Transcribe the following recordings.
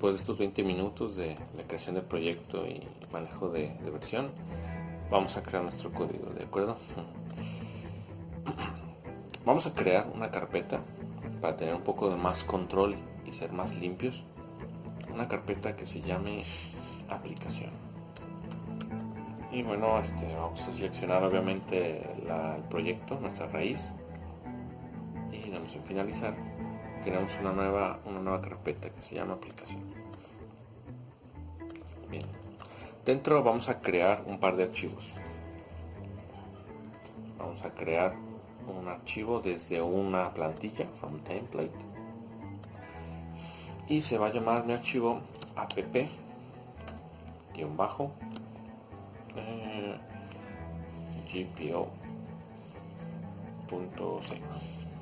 después de estos 20 minutos de creación del proyecto y manejo de versión, vamos a crear nuestro código, ¿de acuerdo? Vamos a crear una carpeta para tener un poco de más control y ser más limpios. Una carpeta que se llame aplicación. Y bueno, vamos a seleccionar obviamente el proyecto, nuestra raíz, y damos en finalizar. Tenemos una nueva carpeta que se llama aplicación. Bien. Dentro vamos a crear un par de archivos. Vamos a crear un archivo desde una plantilla, from template, y se va a llamar mi archivo app-c, gpo.c.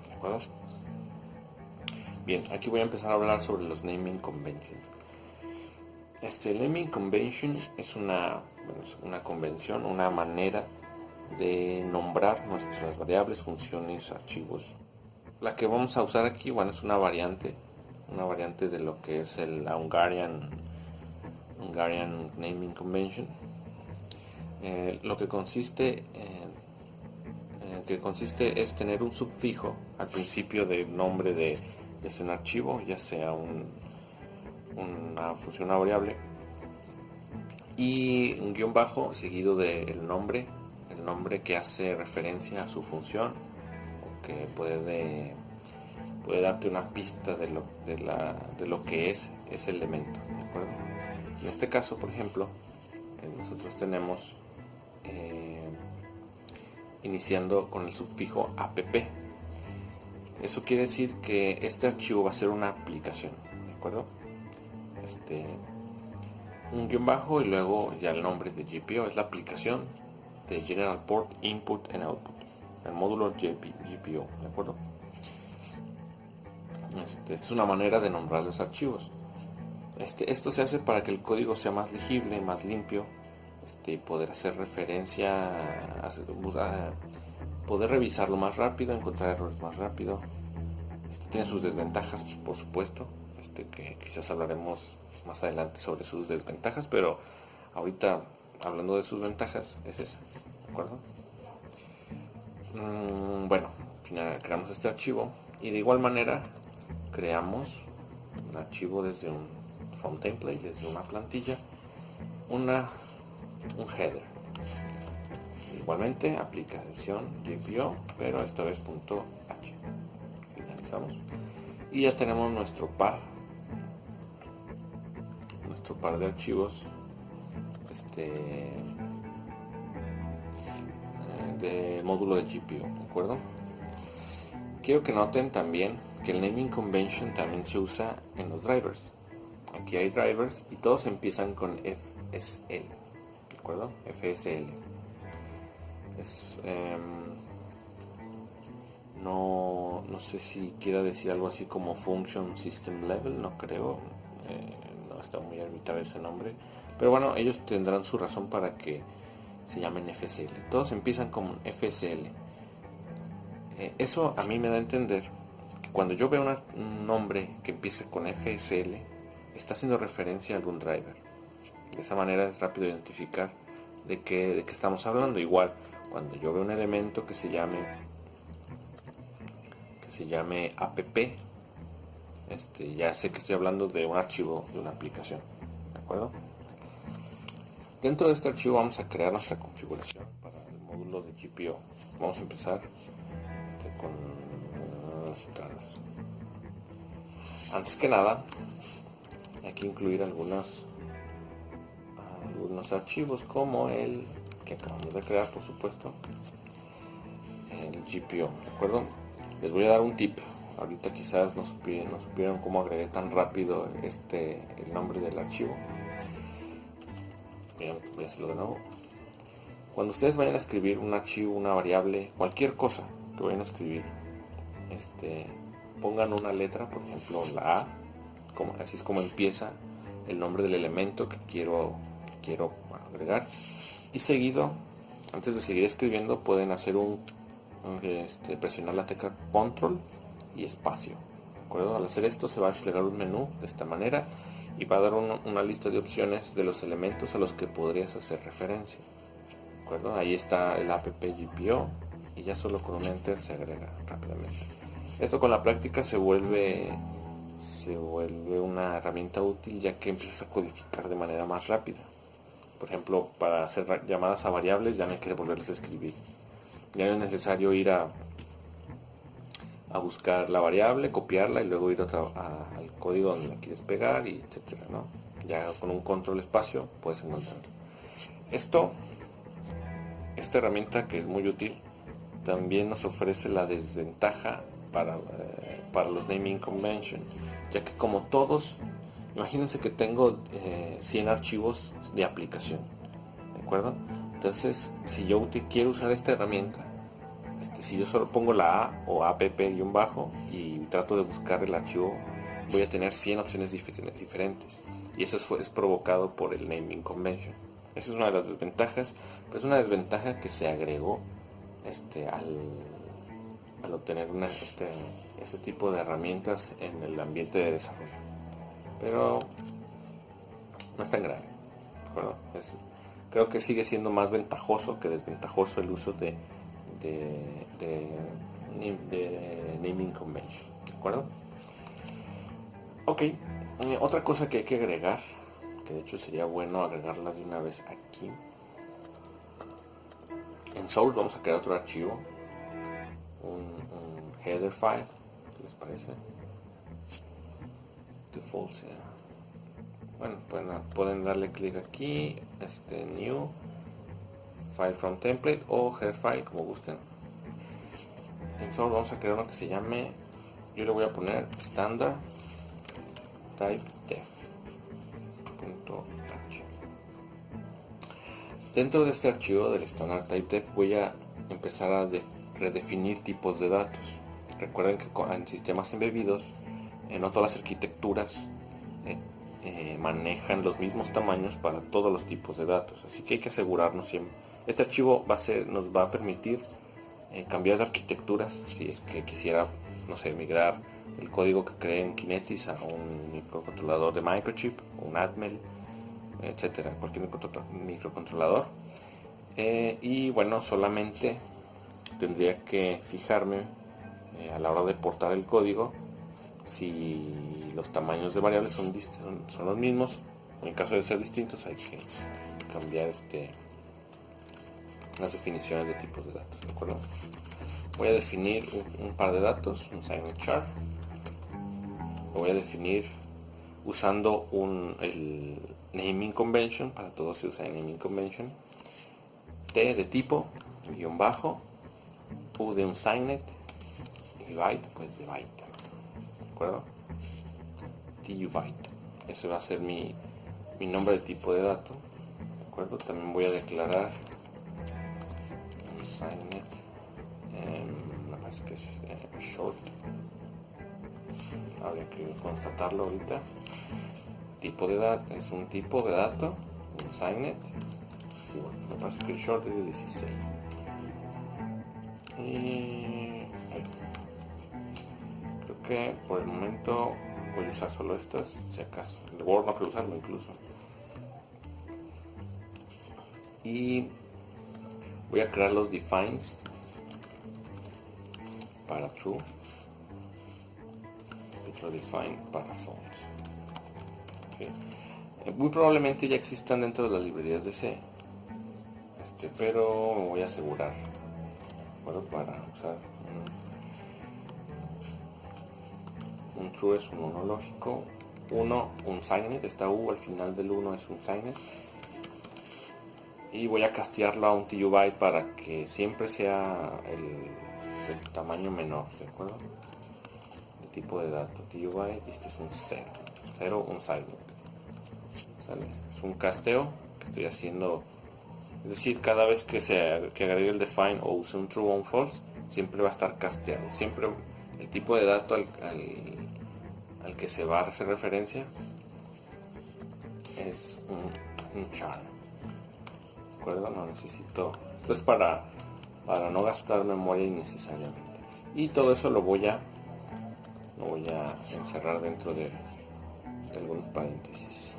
¿De acuerdo? Bien, aquí voy a empezar a hablar sobre los naming convention. El naming convention es una convención, una manera de nombrar nuestras variables, funciones, archivos. La que vamos a usar aquí, bueno, es una variante de lo que es el Hungarian Naming Convention. Lo que consiste es tener un sufijo al principio del nombre de un archivo, ya sea una función, una variable, y un guión bajo seguido del nombre, el nombre que hace referencia a su función, o que puede darte una pista de lo que es ese elemento, ¿de acuerdo? En este caso, por ejemplo, nosotros tenemos iniciando con el sufijo app. Eso quiere decir que este archivo va a ser una aplicación, ¿de acuerdo? Un guión bajo y luego ya el nombre de GPO es la aplicación de General Port Input and Output, el módulo GPO, ¿de acuerdo? Esta es una manera de nombrar los archivos. Esto se hace para que el código sea más legible, más limpio, y poder hacer referencia, poder revisarlo más rápido, encontrar errores más rápido. Tiene sus desventajas, por supuesto, que quizás hablaremos más adelante sobre sus desventajas, pero ahorita, hablando de sus ventajas, es esa, ¿de acuerdo? Bueno, creamos este archivo y de igual manera creamos un archivo desde un from template, desde una plantilla, un header. Igualmente aplicación GPO, pero esta vez .h. Finalizamos y ya tenemos nuestro par de archivos de módulo de GPO, ¿de acuerdo? Quiero que noten también que el naming convention también se usa en los drivers. Aquí hay drivers y todos empiezan con FSL, ¿de acuerdo? FSL. No sé si quiera decir algo así como Function System Level, no creo, no está muy arbitrario ese nombre, pero bueno, ellos tendrán su razón para que se llamen FSL. Todos empiezan con FSL. Eso a mí me da a entender que cuando yo veo un nombre que empiece con FSL, está haciendo referencia a algún driver. De esa manera es rápido identificar de qué estamos hablando. Igual, cuando yo veo un elemento que se llame app, ya sé que estoy hablando de un archivo, de una aplicación, ¿de acuerdo? Dentro de este archivo vamos a crear nuestra configuración para el módulo de GPO. Vamos a empezar con las entradas. Antes que nada, hay que incluir algunos archivos, como el que acabamos de crear, por supuesto, el GPO, ¿de acuerdo? Les voy a dar un tip. Ahorita quizás no supieron cómo agregué tan rápido el nombre del archivo. Bien, voy a hacerlo de nuevo. Cuando ustedes vayan a escribir un archivo, una variable, cualquier cosa que vayan a escribir, pongan una letra, por ejemplo la A, así es como empieza el nombre del elemento que quiero agregar, y seguido, antes de seguir escribiendo, pueden hacer presionar la tecla control y espacio, ¿de acuerdo? Al hacer esto se va a desplegar un menú de esta manera y va a dar una lista de opciones de los elementos a los que podrías hacer referencia. ¿De acuerdo? Ahí está el app GPO y ya solo con un enter se agrega rápidamente. Esto con la práctica se vuelve una herramienta útil, ya que empiezas a codificar de manera más rápida. Por ejemplo, para hacer llamadas a variables ya no hay que volverles a escribir. Ya no es necesario ir a buscar la variable, copiarla y luego ir al código donde la quieres pegar, y etcétera, ¿no? Ya con un control espacio puedes encontrarlo. Esta herramienta, que es muy útil, también nos ofrece la desventaja para los naming convention, ya que como todos, imagínense que tengo 100 archivos de aplicación, ¿de acuerdo? Entonces, si yo quiero usar esta herramienta, si yo solo pongo la A o app-bajo y trato de buscar el archivo, voy a tener 100 opciones diferentes, y eso es provocado por el naming convention. Esa es una de las desventajas, pero es una desventaja que se agregó al obtener ese tipo de herramientas en el ambiente de desarrollo. Pero no es tan grave, ¿de acuerdo? Creo que sigue siendo más ventajoso que desventajoso el uso de naming convention, ¿de acuerdo? Ok, otra cosa que hay que agregar, que de hecho sería bueno agregarla de una vez aquí. En Source vamos a crear otro archivo, un header file. ¿Qué les parece? Default, ¿sí? Bueno, pueden darle clic aquí, new file from template o header file, como gusten. En Source vamos a crear uno que se llame, yo le voy a poner standard type def. Dentro de este archivo del standard type def voy a empezar a redefinir tipos de datos. Recuerden que en sistemas embebidos, no todas las arquitecturas manejan los mismos tamaños para todos los tipos de datos, así que hay que asegurarnos siempre. Este archivo nos va a permitir cambiar de arquitecturas si es que quisiera, no sé, migrar el código que creé en Kinetis a un microcontrolador de Microchip, un Atmel, etcétera, cualquier microcontrolador. Y bueno, solamente tendría que fijarme a la hora de portar el código si los tamaños de variables son los mismos. En caso de ser distintos, hay que cambiar las definiciones de tipos de datos, ¿de acuerdo? Voy a definir un par de datos, un signechar. Lo voy a definir usando el naming convention. Para todo se usa el naming convention. T de tipo, guión bajo, U de un signet, y byte, pues de byte, ¿de acuerdo? TUbyte. Ese va a ser mi nombre de tipo de dato, ¿de acuerdo? También voy a declarar un signet, me parece que es short, habría que constatarlo ahorita. Tipo de dato, es un tipo de dato, un signet, me parece que el short es de 16. Y creo que por el momento voy a usar solo estas, si acaso. El Word no quiero usarlo incluso. Y voy a crear los defines para true y otro define para false. Okay. Muy probablemente ya existan dentro de las librerías de C, pero me voy a asegurar, bueno, para usar un true es un 1 lógico, 1 un signet, esta U al final del 1 es un signet, y voy a castearlo a un TUbyte para que siempre sea el tamaño menor, ¿de acuerdo? El tipo de dato TUbyte, y este es un 0 un signet, ¿sale? Es un casteo que estoy haciendo, es decir, cada vez que agregue el define o use un true o un false, siempre va a estar casteado, siempre el tipo de dato al que se va a hacer referencia es un char, ¿de acuerdo? No necesito, esto es para no gastar memoria innecesariamente, y todo eso lo voy a encerrar dentro de algunos paréntesis.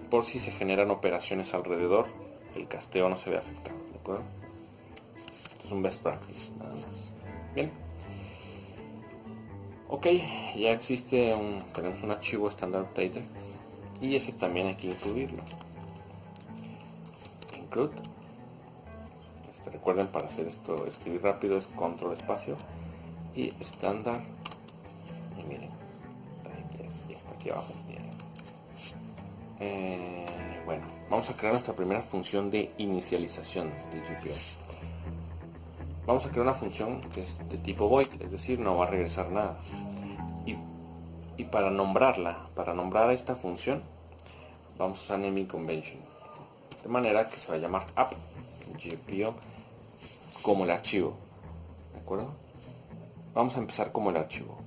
Por si se generan operaciones alrededor, el casteo no se ve afectado, ¿de acuerdo? Esto es un best practice, nada más. Bien. Ok, ya existe tenemos un archivo standard updated y ese también hay que incluirlo. Include. Recuerden, para hacer esto, escribir rápido es control espacio y standard. Y miren, ya está aquí abajo. Bueno, vamos a crear nuestra primera función de inicialización de GPO. Vamos a crear una función que es de tipo void, es decir, no va a regresar nada. Y para nombrarla, para nombrar a esta función, vamos a usar naming convention. De manera que se va a llamar app GPO como el archivo. ¿De acuerdo? Vamos a empezar como el archivo.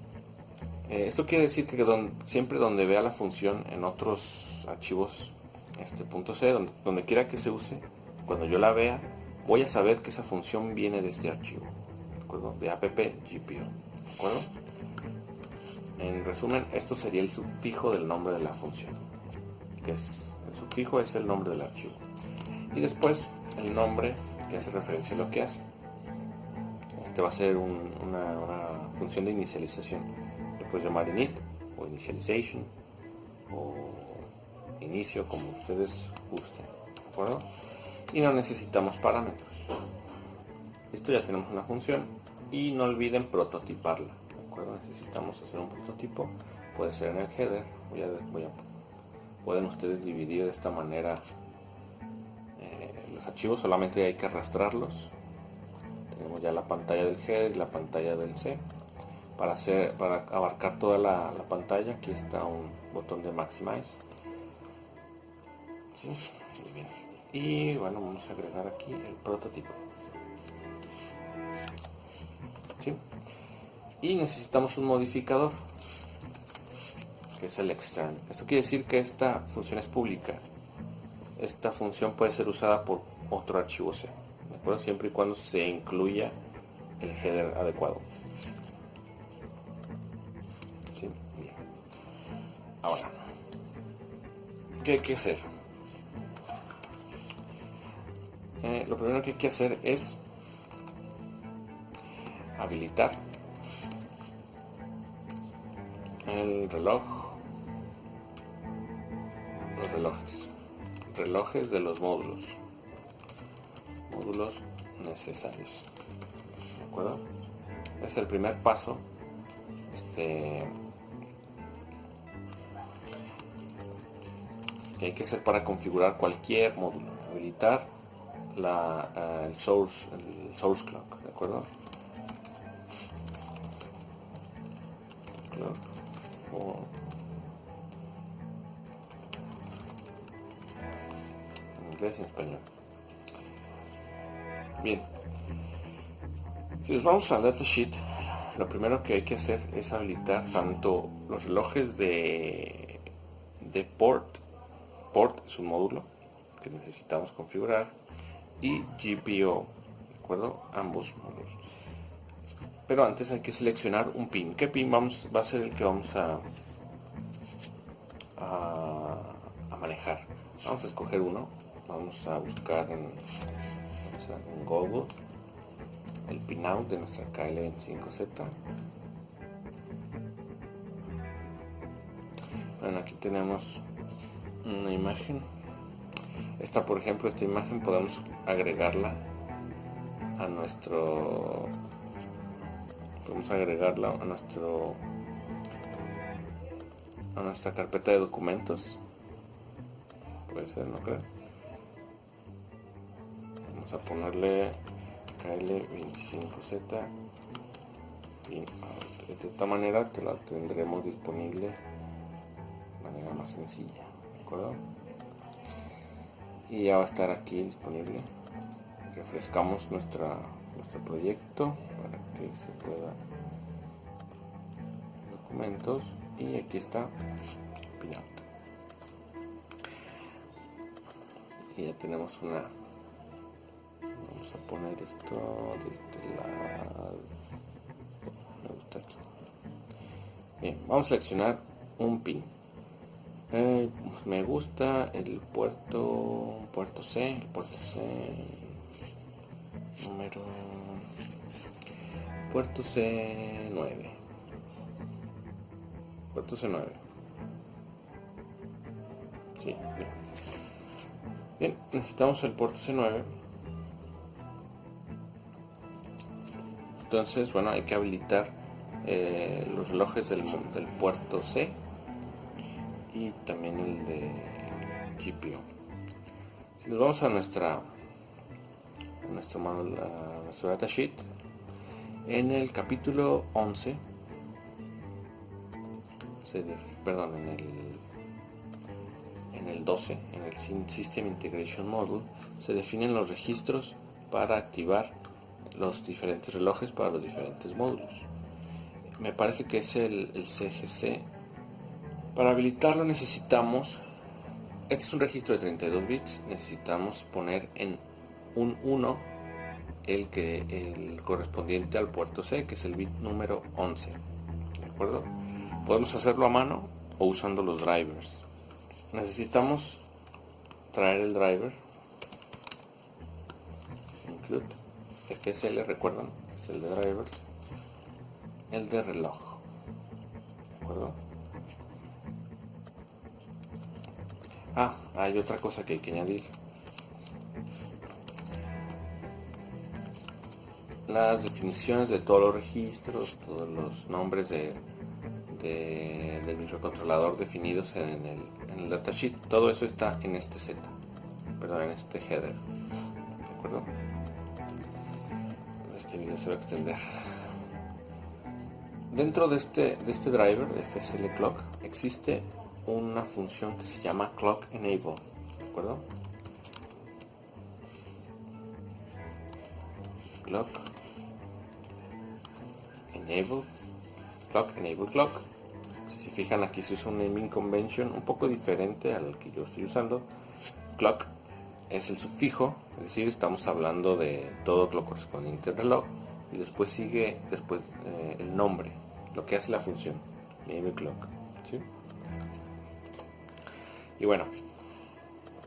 Esto quiere decir que siempre donde vea la función en otros archivos .c, donde quiera que se use, cuando yo la vea, voy a saber que esa función viene de este archivo, ¿de acuerdo? De app GPO, ¿de acuerdo? En resumen, esto sería el sufijo del nombre de la función, que es el sufijo es el nombre del archivo, y después el nombre que hace referencia a lo que hace. Este va a ser una función de inicialización. Lo puedes llamar init o initialization o inicio, como ustedes gusten, ¿de acuerdo? Y no necesitamos parámetros. Listo, ya tenemos una función y no olviden prototiparla, ¿de acuerdo? Necesitamos hacer un prototipo, puede ser en el header. Pueden ustedes dividir de esta manera los archivos, solamente hay que arrastrarlos. Tenemos ya la pantalla del header y la pantalla del C. Para abarcar toda la pantalla, aquí está un botón de maximize. ¿Sí? Muy bien. Y bueno, vamos a agregar aquí el prototipo. ¿Sí? Y necesitamos un modificador, que es el extern. Esto quiere decir que esta función es pública. Esta función puede ser usada por otro archivo C, ¿de acuerdo? Siempre y cuando se incluya el header adecuado. ¿Sí? Bien. Ahora, ¿qué hay que hacer? Lo primero que hay que hacer es habilitar el reloj, los relojes de los módulos necesarios, ¿de acuerdo? Es el primer paso. Que hay que hacer para configurar cualquier módulo. Habilitar el source clock, ¿de acuerdo? Clock en inglés y en español. Bien, si nos vamos al datasheet, lo primero que hay que hacer es habilitar tanto los relojes de port es un módulo que necesitamos configurar, y GPO, ¿de acuerdo? Ambos módulos. Pero antes hay que seleccionar un pin. ¿Qué pin va a ser el que vamos a manejar? Vamos a escoger uno. Vamos a buscar en Google el pinout de nuestra KL25Z. Bueno, aquí tenemos una imagen. Por ejemplo, esta imagen podemos agregarla a nuestro a nuestra carpeta de documentos. Puede ser, no creo. Vamos a ponerle KL25Z pinout. De esta manera te la tendremos disponible de manera más sencilla, ¿de acuerdo? Y ya va a estar aquí disponible. Refrescamos nuestro proyecto para que se pueda documentos, y aquí está pinout. Y ya tenemos vamos a poner esto de este lado. Me gusta aquí. Bien, vamos a seleccionar un pin. Me gusta el puerto C, número puerto C9. Puerto C9. Sí, bien. Bien, necesitamos el puerto C9. Entonces, bueno, hay que habilitar los relojes del puerto C y también el de GPU. Si nos vamos a nuestro datasheet, en el capítulo 11, en el 12, en el System Integration Module, se definen los registros para activar los diferentes relojes para los diferentes módulos. Me parece que es el CGC. Para habilitarlo necesitamos, este es un registro de 32 bits, necesitamos poner en un 1 el correspondiente al puerto C, que es el bit número 11. ¿De acuerdo? Podemos hacerlo a mano o usando los drivers. Necesitamos traer el driver, include FSL, recuerdan, es el de drivers, el de reloj. ¿De acuerdo? Hay otra cosa que hay que añadir. Las definiciones de todos los registros, todos los nombres del microcontrolador definidos en el datasheet, todo eso está en este en este header. ¿De acuerdo? Este video se va a extender. Dentro de este driver de FSL Clock existe una función que se llama Clock Enable. ¿De acuerdo? Clock Enable Clock. Si se fijan, aquí se usa un naming convention un poco diferente al que yo estoy usando. Clock es el sufijo, es decir, estamos hablando de todo lo correspondiente al reloj, y después sigue el nombre, lo que hace la función Enable Clock, ¿sí? Y bueno,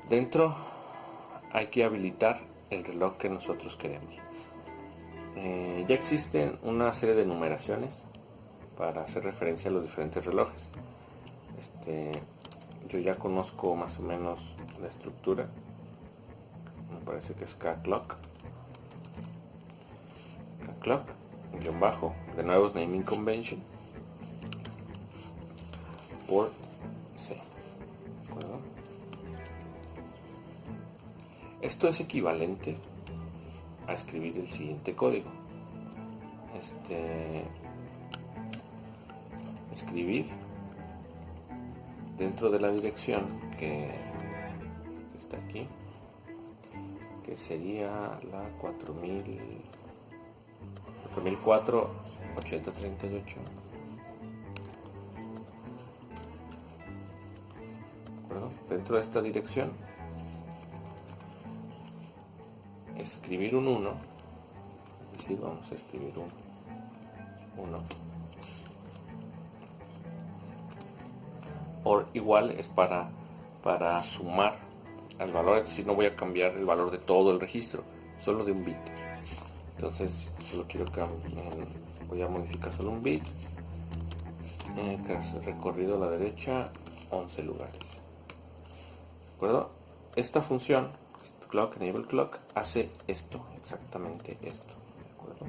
dentro hay que habilitar el reloj que nosotros queremos. Ya existen una serie de numeraciones para hacer referencia a los diferentes relojes. Yo ya conozco más o menos la estructura. Me parece que es K-Clock, guión bajo, de nuevo es naming convention, port C. ¿De acuerdo? Esto es equivalente a escribir el siguiente código. Escribir dentro de la dirección que está aquí, que sería la 4004 8038. ¿De acuerdo? Dentro de esta dirección escribir un 1, es decir, vamos a escribir un 1, o igual es para sumar al valor, es decir, no voy a cambiar el valor de todo el registro, solo de un bit. Entonces solo quiero voy a modificar solo un bit, recorrido a la derecha 11 lugares. ¿De acuerdo? Esta función Clock Enable Clock hace esto, exactamente esto. ¿De acuerdo?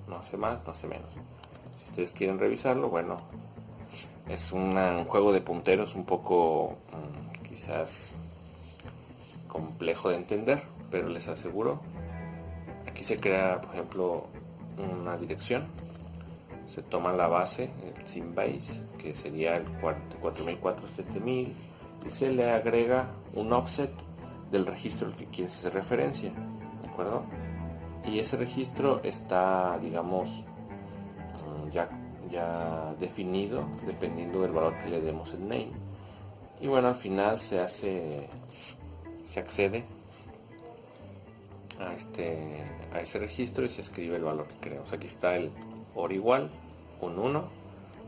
No hace más, no hace menos. Si ustedes quieren revisarlo, bueno, es un juego de punteros un poco quizás complejo de entender, pero les aseguro, aquí se crea, por ejemplo, una dirección, se toma la base, el symbase, que sería el 4004-7000, y se le agrega un offset del registro al que quieres hacer referencia, ¿de acuerdo? Y ese registro está, digamos, ya definido dependiendo del valor que le demos en name. Y bueno, al final se accede a ese registro y se escribe el valor que queremos. Aquí está el OR igual, un 1,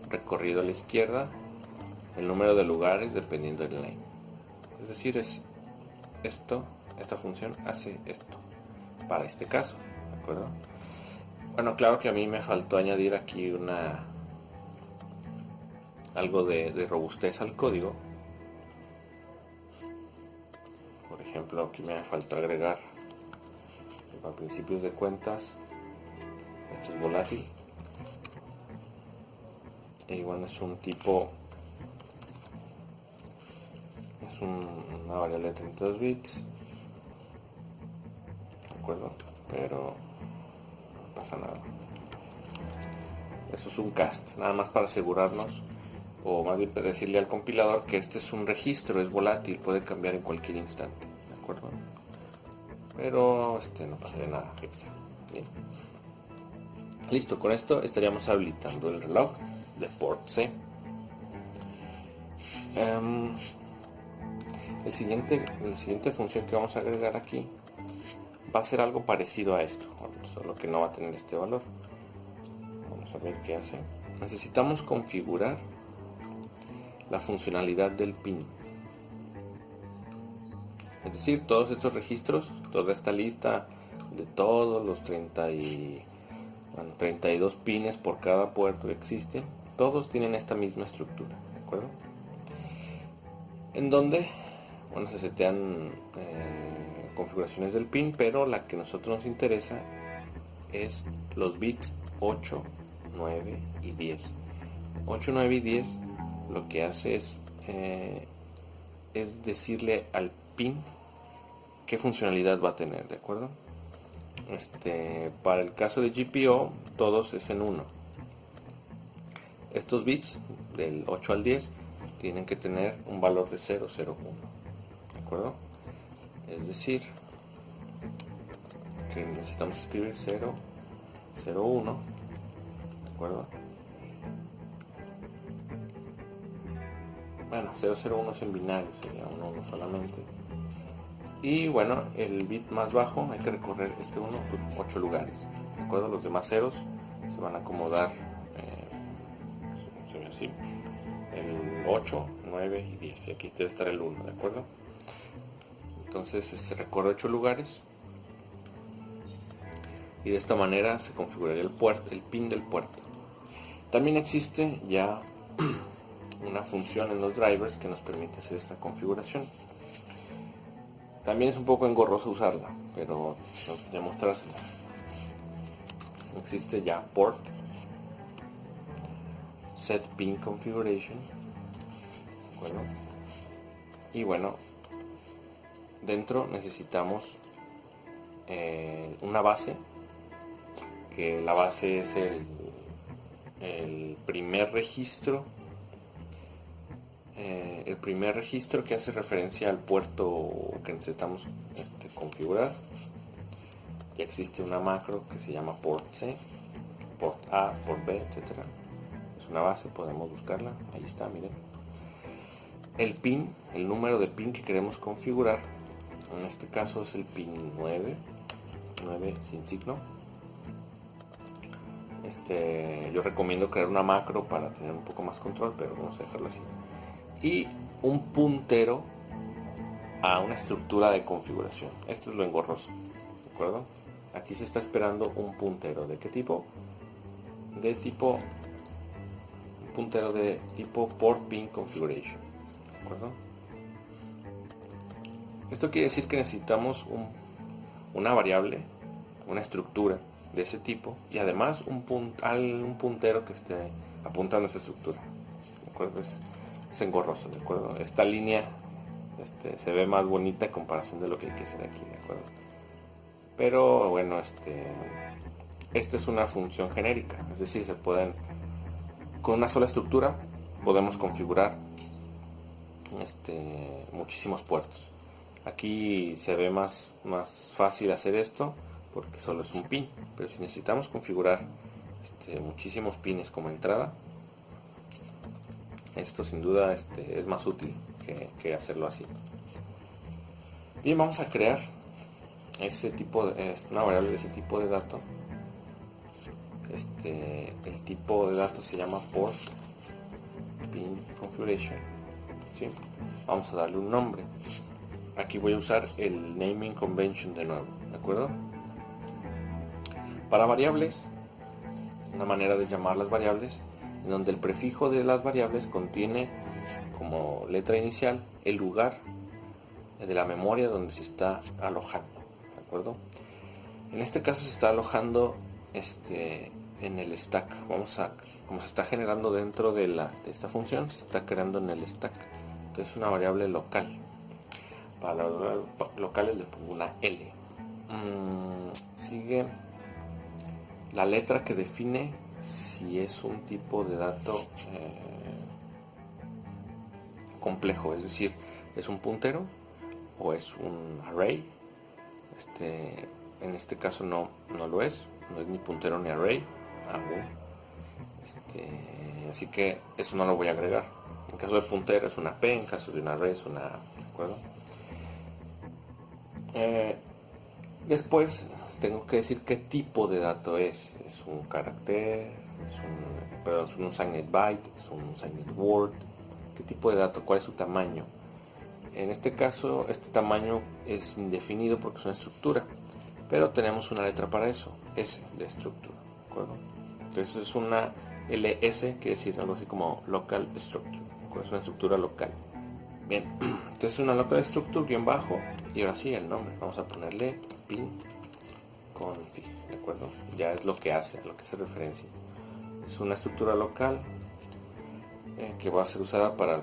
recorrido a la izquierda, el número de lugares dependiendo del name. Es decir, es esto, esta función hace esto para este caso, ¿de acuerdo? Bueno, claro que a mí me faltó añadir aquí algo de robustez al código. Por ejemplo, aquí me faltó agregar a principios de cuentas, esto es volátil, y bueno, es un tipo, es una variable de 32 bits, ¿de acuerdo? Pero no pasa nada. Eso es un cast, nada más para asegurarnos, o más bien decirle al compilador que este es un registro, es volátil, puede cambiar en cualquier instante, ¿de acuerdo? Pero no pasaría nada extra. Bien. Listo, con esto estaríamos habilitando el reloj de port C. La siguiente función que vamos a agregar aquí va a ser algo parecido a esto, solo que no va a tener este valor. Vamos a ver qué hace. Necesitamos configurar la funcionalidad del pin. Es decir, todos estos registros, toda esta lista de todos los 32 pines por cada puerto que existe, todos tienen esta misma estructura, ¿de acuerdo? En donde, bueno, se setean configuraciones del pin, pero la que a nosotros nos interesa es los bits 8, 9 y 10. 8, 9 y 10 lo que hace es decirle al pin qué funcionalidad va a tener, ¿de acuerdo? Para el caso de GPO, todos es en 1. Estos bits del 8 al 10 tienen que tener un valor de 0, 0, 1, ¿de acuerdo? Es decir, que necesitamos escribir 0, 0, 1, ¿de acuerdo? Bueno, 0, 0, 1 es en binario, sería 1, 1 solamente. Y bueno, el bit más bajo hay que recorrer este 1 8 lugares, ¿de acuerdo? Los demás ceros se van a acomodar así, el 8, 9 y 10, y aquí debe estar el 1, ¿de acuerdo? Entonces se recorre 8 lugares y de esta manera se configuraría el pin del puerto. También existe ya una función en los drivers que nos permite hacer esta configuración. También es un poco engorroso usarla, pero vamos a mostrársela. Existe ya port set pin configuration, bueno, y bueno, dentro necesitamos una base, que la base es el primer registro. El primer registro que hace referencia al puerto que necesitamos configurar. Ya existe una macro que se llama port C, port A, port B, etcétera. Es una base, podemos buscarla, ahí está, miren. El pin, el número de pin que queremos configurar, en este caso es el pin 9 sin signo. Yo recomiendo crear una macro para tener un poco más control, pero vamos a dejarlo así. Y un puntero a una estructura de configuración. Esto es lo engorroso, ¿de acuerdo? Aquí se está esperando un puntero. ¿De qué tipo? Un puntero de tipo port pin configuration, ¿de acuerdo? Esto quiere decir que necesitamos una variable, una estructura de ese tipo, y además un puntero que esté apuntando a esa estructura, ¿de acuerdo? Es engorroso, ¿de acuerdo? Esta línea se ve más bonita en comparación de lo que hay que hacer aquí, ¿de acuerdo? Pero bueno, esta es una función genérica, es decir, con una sola estructura podemos configurar muchísimos puertos. Aquí se ve más fácil hacer esto porque solo es un pin, pero si necesitamos configurar muchísimos pines como entrada, esto sin duda es más útil que hacerlo así. Bien, vamos a crear una variable de ese tipo de dato. El tipo de dato se llama port pin configuration, ¿sí? Vamos a darle un nombre. Aquí voy a usar el naming convention de nuevo, ¿de acuerdo? Para variables, una manera de llamar las variables en donde el prefijo de las variables contiene como letra inicial el lugar de la memoria donde se está alojando, ¿de acuerdo? En este caso se está alojando en el stack. Como se está generando dentro de esta función, se está creando en el stack. Entonces es una variable local. Para las variables locales le pongo una L. Sigue la letra que define si es un tipo de dato complejo, es decir, es un puntero o es un array. En este caso no lo es, no es ni puntero ni array aún. Así que eso no lo voy a agregar. En caso de puntero es una P, en caso de un array es una A, ¿de acuerdo? Después tengo que decir qué tipo de dato es. Es un carácter, es un signed byte, es un signed word. ¿Qué tipo de dato? ¿Cuál es su tamaño? En este caso, este tamaño es indefinido porque es una estructura, pero tenemos una letra para eso, S de estructura, ¿de acuerdo? Entonces es una LS, quiere decir algo así como local structure, es una estructura local. Bien, entonces una local structure guión bajo, y ahora sí el nombre, vamos a ponerle pin config, ¿de acuerdo? Ya es lo que hace, a lo que hace referencia. Es una estructura local que va a ser usada para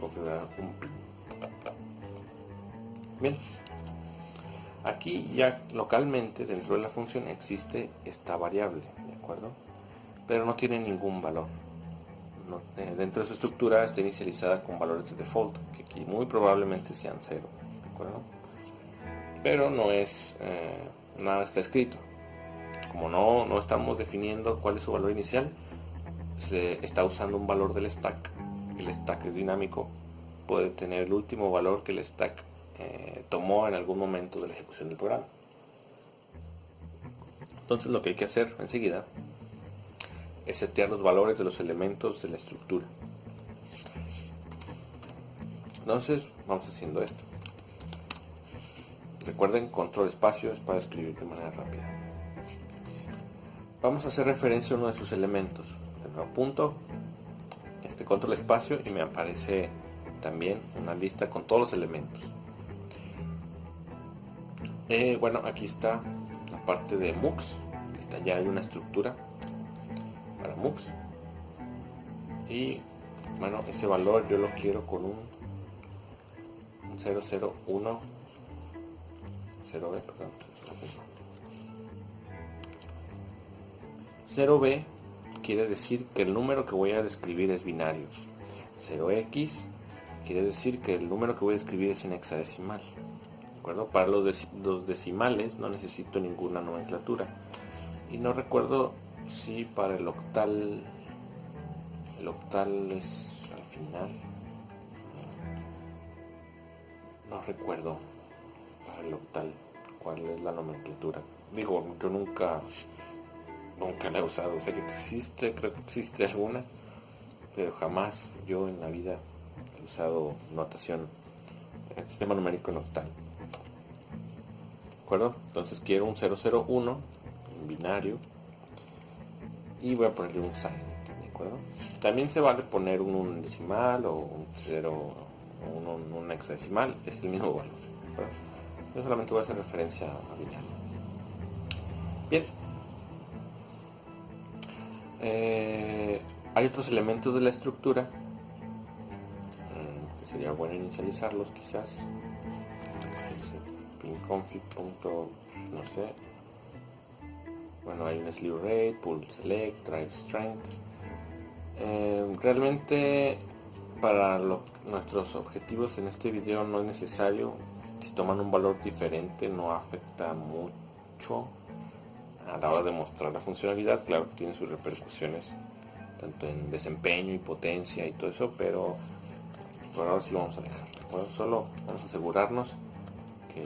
configurar un pin. Bien, aquí ya localmente dentro de la función existe esta variable, ¿de acuerdo? Pero no tiene ningún valor. Dentro de su estructura está inicializada con valores de default, que aquí muy probablemente sean 0, ¿de acuerdo? Pero no es, nada está escrito. Como no estamos definiendo cuál es su valor inicial, se está usando un valor del stack. El stack es dinámico, puede tener el último valor que el stack tomó en algún momento de la ejecución del programa. Entonces lo que hay que hacer enseguida es setear los valores de los elementos de la estructura. Entonces vamos haciendo esto. Recuerden, control espacio es para escribir de manera rápida. Vamos a hacer referencia a uno de sus elementos. De nuevo, punto, control espacio, y me aparece también una lista con todos los elementos. Bueno, aquí está la parte de MUX. Ya hay una estructura para MUX, y bueno, ese valor yo lo quiero con un 001 0B, perdón, 0B quiere decir que el número que voy a describir es binario. 0x quiere decir que el número que voy a escribir es en hexadecimal, ¿de acuerdo? Para los decimales no necesito ninguna nomenclatura, y no recuerdo si para el octal es al final, no recuerdo para el octal cuál es la nomenclatura. Digo, yo nunca la he usado. Sé que existe, creo que existe alguna, pero jamás yo en la vida he usado notación en el sistema numérico en octal, ¿de acuerdo? Entonces quiero un 001 en binario y voy a ponerle un sign, ¿de acuerdo? También se vale poner un decimal o un 0 o un hexadecimal, es el mismo valor, ¿de acuerdo? Yo solamente voy a hacer referencia a binario. Bien. Hay otros elementos de la estructura que sería bueno inicializarlos, quizás. Pinconfig. No sé. Bueno, hay un slew rate, pull select, drive strength. Realmente para nuestros objetivos en este video no es necesario. Si toman un valor diferente no afecta mucho a la hora de mostrar la funcionalidad. Claro que tiene sus repercusiones tanto en desempeño y potencia y todo eso, pero por ahora sí lo vamos a dejar. Bueno, solo vamos a asegurarnos que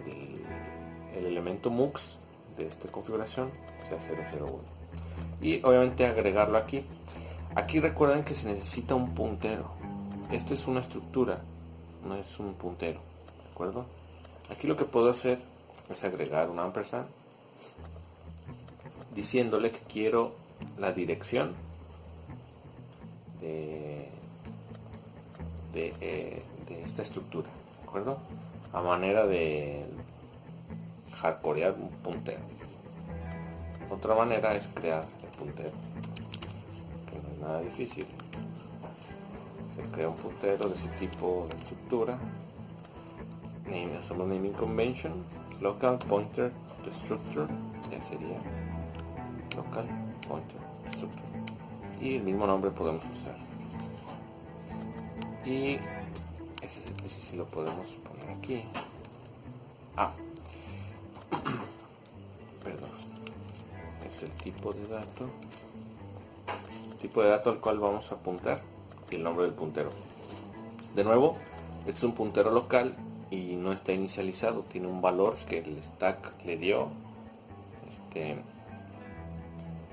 el elemento MUX de esta configuración sea 001 y obviamente agregarlo aquí. Aquí recuerden que se necesita un puntero. Esta es una estructura, no es un puntero, ¿de acuerdo? Aquí lo que puedo hacer es agregar un ampersand diciéndole que quiero la dirección de esta estructura, ¿de acuerdo? A manera de hardcorear un puntero. Otra manera es crear el puntero, que no es nada difícil. Se crea un puntero de ese tipo de estructura. Hacemos naming convention, local pointer to structure, ya sería local pointer to structure. Y el mismo nombre podemos usar. Y ese sí lo podemos poner aquí. Perdón. Es el tipo de dato. Tipo de dato al cual vamos a apuntar y el nombre del puntero. De nuevo, este es un puntero local y no está inicializado. Tiene un valor que el stack le dio.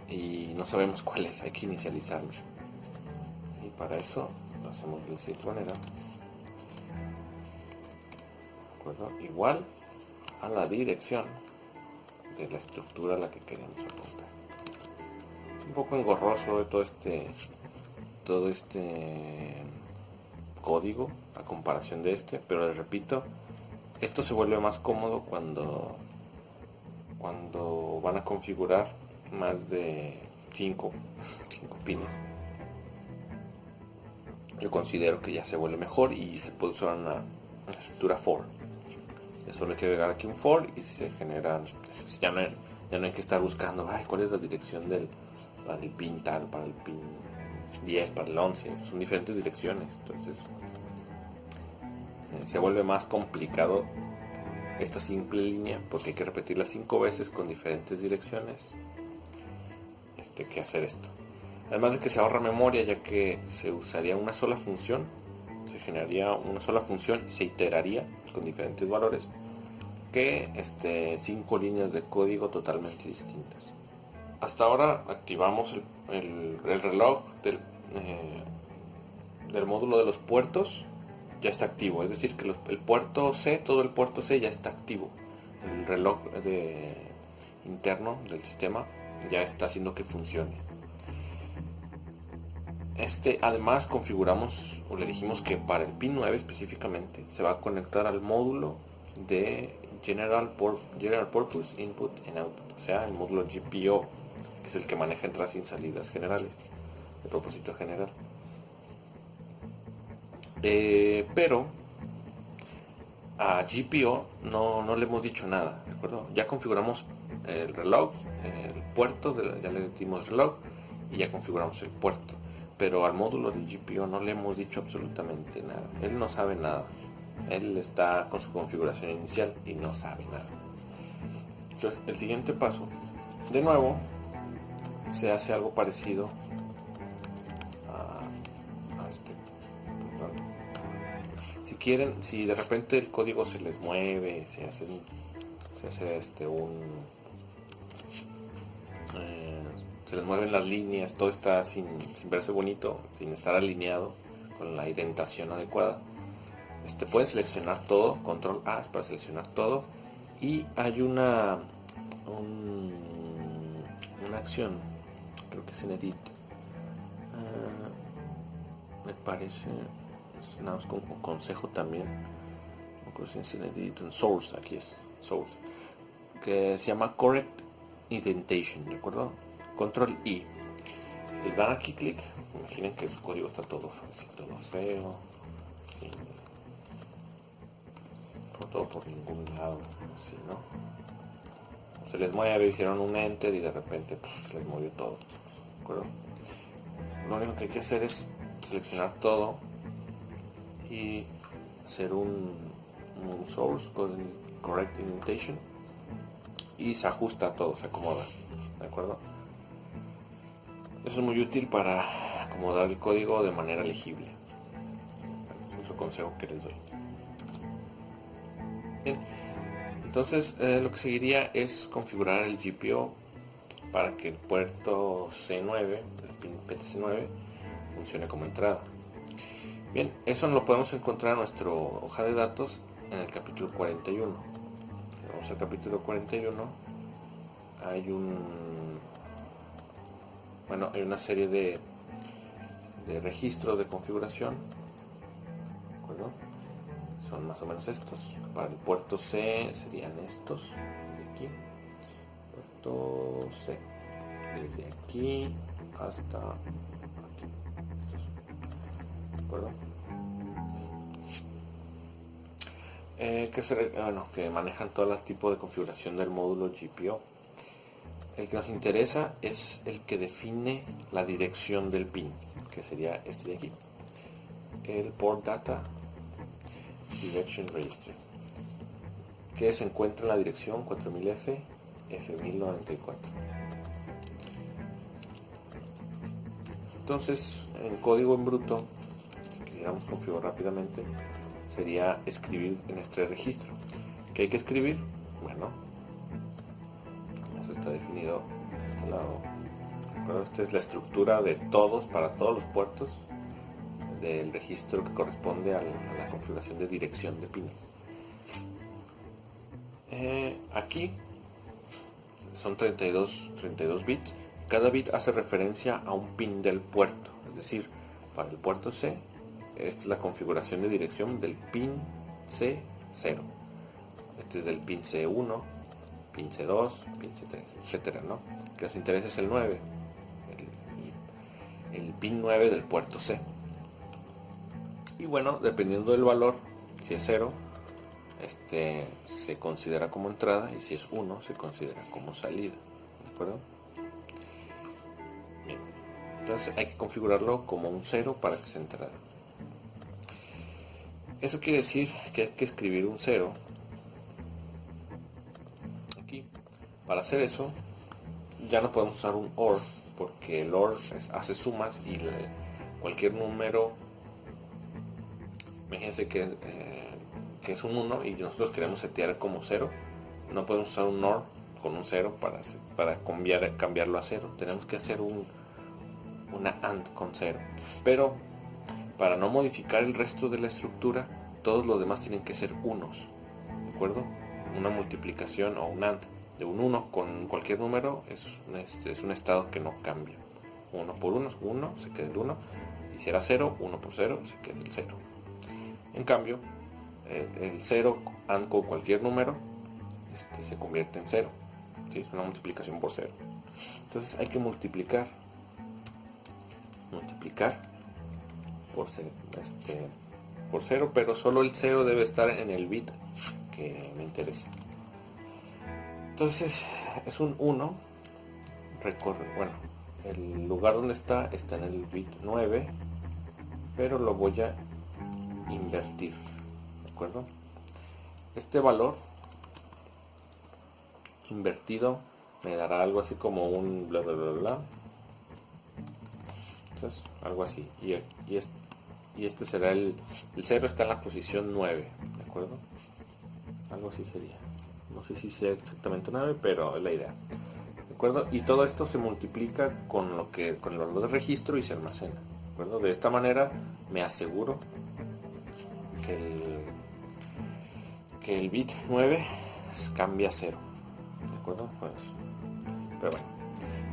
Y no sabemos cuál es. Hay que inicializarlo. Y para eso lo hacemos de la siguiente manera. ¿De acuerdo? Igual a la dirección de la estructura a la que queremos apuntar. Un poco engorroso todo este código a comparación de pero les repito, esto se vuelve más cómodo cuando van a configurar más de 5 pines. Yo considero que ya se vuelve mejor y se puede usar una estructura for. Solo hay que agregar aquí un for y se generan. Ya no hay que estar buscando cuál es la dirección para el pin tal, para el pin 10, para el 11. Son diferentes direcciones. Entonces se vuelve más complicado esta simple línea porque hay que repetirla 5 veces con diferentes direcciones que hacer esto. Además de que se ahorra memoria, ya que se usaría una sola función, se generaría una sola función y se iteraría con diferentes valores que 5 líneas de código totalmente distintas. Hasta ahora activamos el reloj del módulo de los puertos. Ya está activo, es decir que el puerto C, todo el puerto C ya está activo. El reloj interno del sistema ya está haciendo que funcione. Además configuramos o le dijimos que para el pin 9 específicamente se va a conectar al módulo de General Purpose Input and Output, o sea el módulo GPO, que es el que maneja entradas y salidas generales de propósito general. Pero a GPO no le hemos dicho nada, ¿de acuerdo? Ya configuramos el reloj, el puerto, ya le dimos reloj y ya configuramos el puerto. Pero al módulo de GPO no le hemos dicho absolutamente nada. Él no sabe nada. Él está con su configuración inicial y no sabe nada. Entonces, el siguiente paso, de nuevo, se hace algo parecido a este. Si quieren, si de repente el código se les mueve, se hace se les mueven las líneas, todo está sin verse bonito, sin estar alineado con la indentación adecuada. Pueden seleccionar todo, control A es para seleccionar todo, y hay una acción, creo que es en edit, me parece, nada más con consejo también, no creo si es en edit, en source, aquí es source, que se llama correct indentation, ¿de acuerdo? Control I. Si le dan aquí clic, imaginen que su código está todo feo, todo por ningún lado, así, ¿no? Se les mueve, hicieron un enter y de repente se les movió todo, ¿de acuerdo? Lo único que hay que hacer es seleccionar todo y hacer un source con correct indentation y se ajusta todo, se acomoda, ¿de acuerdo? Eso es muy útil para acomodar el código de manera legible. Es otro consejo que les doy. Bien, entonces lo que seguiría es configurar el GPO para que el puerto C9, el pin PTC9, funcione como entrada. Bien, eso lo podemos encontrar en nuestra hoja de datos en el capítulo 41. Vamos al capítulo 41. Hay una serie de registros de configuración, ¿de acuerdo? Son más o menos estos. Para el puerto C serían estos de aquí. Puerto C, desde aquí hasta aquí. Estos, ¿de acuerdo? Que manejan todo el tipo de configuración del módulo GPO. El que nos interesa es el que define la dirección del pin, que sería este de aquí, el Port Data Direction Register, que se encuentra en la dirección 4000F F1094. Entonces, en código en bruto, si quisiéramos configurar rápidamente, sería escribir en este registro. ¿Qué hay que escribir? Bueno, eso está definido de este lado. Esta es la estructura de para todos los puertos del registro que corresponde a la configuración de dirección de pines. Aquí son 32 bits. Cada bit hace referencia a un pin del puerto. Es decir, para el puerto C, esta es la configuración de dirección del pin C0. Este es del pin C1, pin C2, pin C3, etcétera, ¿no? Que nos interesa es el 9, el pin 9 del puerto C. Y bueno, dependiendo del valor, si es 0, se considera como entrada, y si es 1, se considera como salida, ¿de acuerdo? Bien, entonces hay que configurarlo como un 0 para que sea entrada. Eso quiere decir que hay que escribir un 0 aquí. Para hacer eso, ya no podemos usar un OR, porque el OR hace sumas y cualquier número, imagínense que es un 1 y nosotros queremos setear como 0, no podemos usar un OR con un 0 para cambiarlo a 0. Tenemos que hacer una AND con 0. Pero para no modificar el resto de la estructura, todos los demás tienen que ser unos, ¿de acuerdo? Una multiplicación o un AND de un 1 con cualquier número es un estado que no cambia. 1 por 1 es 1, se queda el 1. Y si era 0, 1 por 0, se queda el 0. En cambio, el 0 AND con cualquier número se convierte en 0. ¿Sí? Es una multiplicación por 0. Entonces hay que multiplicar por 0, pero solo el 0 debe estar en el bit que me interesa. Entonces es un 1, bueno, el lugar donde está en el bit 9, pero lo voy a invertir, ¿de acuerdo? Este valor invertido me dará algo así como un bla bla bla bla. Entonces, algo así. Y este será el 0 está en la posición 9, ¿de acuerdo? Algo así sería. No sé si sea exactamente 9, pero es la idea. ¿De acuerdo? Y todo esto se multiplica con el valor de registro y se almacena. ¿De acuerdo? De esta manera me aseguro que el bit 9 cambia a 0. ¿De acuerdo? Pues, pero bueno,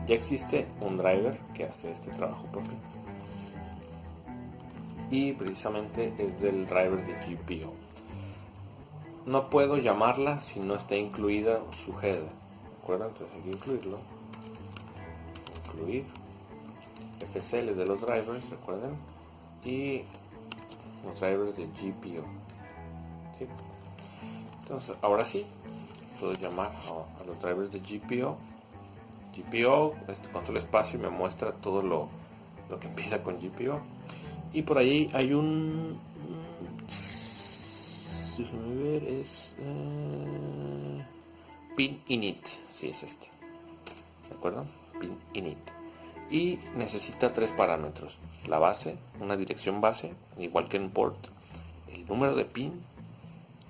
ya existe un driver que hace este trabajo por mí. Y precisamente es del driver de GPO. No puedo llamarla si no está incluida su header. ¿De acuerdo? Entonces hay que incluirlo. Incluir FCLs de los drivers, recuerden. Y los drivers de GPO. ¿Sí? Entonces ahora sí puedo llamar a los drivers de GPO. Control espacio y me muestra todo lo que empieza con GPO. Y por ahí hay déjenme ver, es pin init, sí, es este, ¿de acuerdo? Pin init. Y necesita 3 parámetros: la base, una dirección base, igual que en port, el número de pin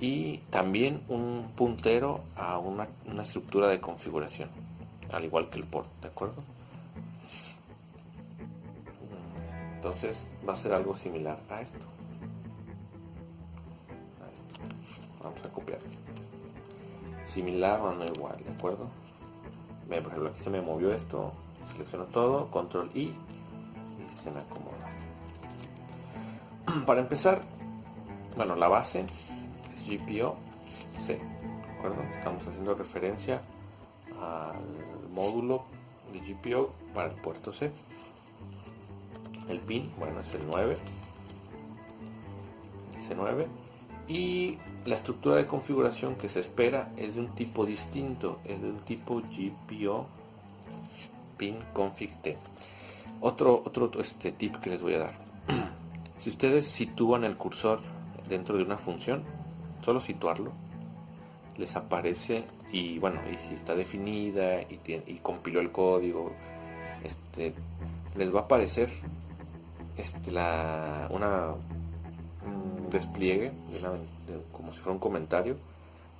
y también un puntero a una estructura de configuración, al igual que el port, ¿de acuerdo? Entonces va a ser algo similar a esto. Vamos a copiar. Similar o no igual, ¿de acuerdo? Bien, por ejemplo, aquí se me movió esto. Selecciono todo, control I y se me acomoda. Para empezar, bueno, la base es GPO-C, ¿de acuerdo? Estamos haciendo referencia al módulo de GPO para el puerto C. El pin, bueno, es el 9, el C9, y la estructura de configuración que se espera es de un tipo distinto, es de un tipo GPO pin config T. Otro tip que les voy a dar. Si ustedes sitúan el cursor dentro de una función, solo situarlo, les aparece, y bueno, y si está definida y compiló el código, les va a aparecer un despliegue como si fuera un comentario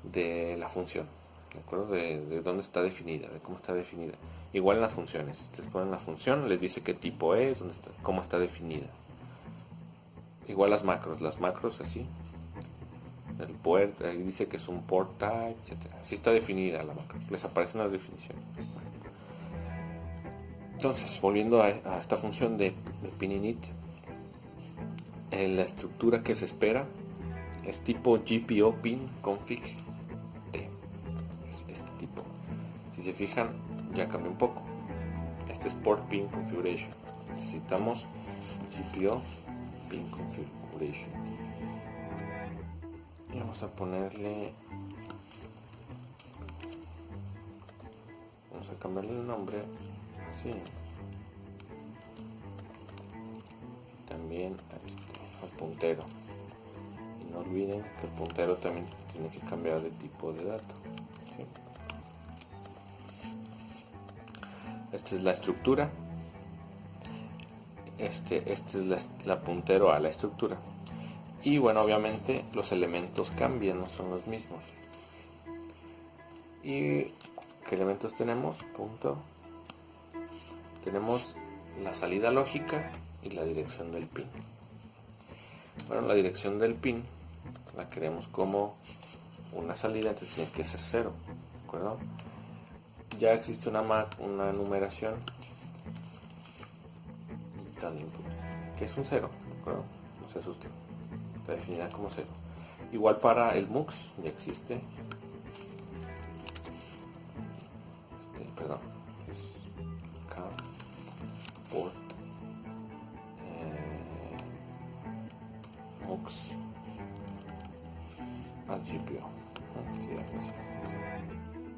de la función, ¿de acuerdo? De dónde está definida, de cómo está definida. Igual en las funciones, ustedes ponen la función, les dice qué tipo es, dónde está, cómo está definida. Igual las macros así. El port, ahí dice que es un port type, etcétera. Así está definida la macro, les aparecen las definiciones. Entonces, volviendo a esta función de pin init, la estructura que se espera es tipo GPO pin config T. Es este tipo. Si se fijan, ya cambia un poco. Este es port pin configuration. Necesitamos GPO pin configuration. Y vamos a ponerle, vamos a cambiarle el nombre así. También al puntero. Y no olviden que el puntero también tiene que cambiar de tipo de dato. ¿Sí? Esta es la estructura. Este es la puntero a la estructura. Y bueno, obviamente los elementos cambian, no son los mismos. ¿Y qué elementos tenemos? Punto. Tenemos la salida lógica y la dirección del pin. Bueno, la dirección del pin la queremos como una salida, entonces tiene que ser 0, ¿de acuerdo? Ya existe una numeración digital input, que es un 0, ¿de acuerdo? No se asusten, está definida como 0. Igual para el MUX ya existe, perdón, es acá, port MUX al GPO.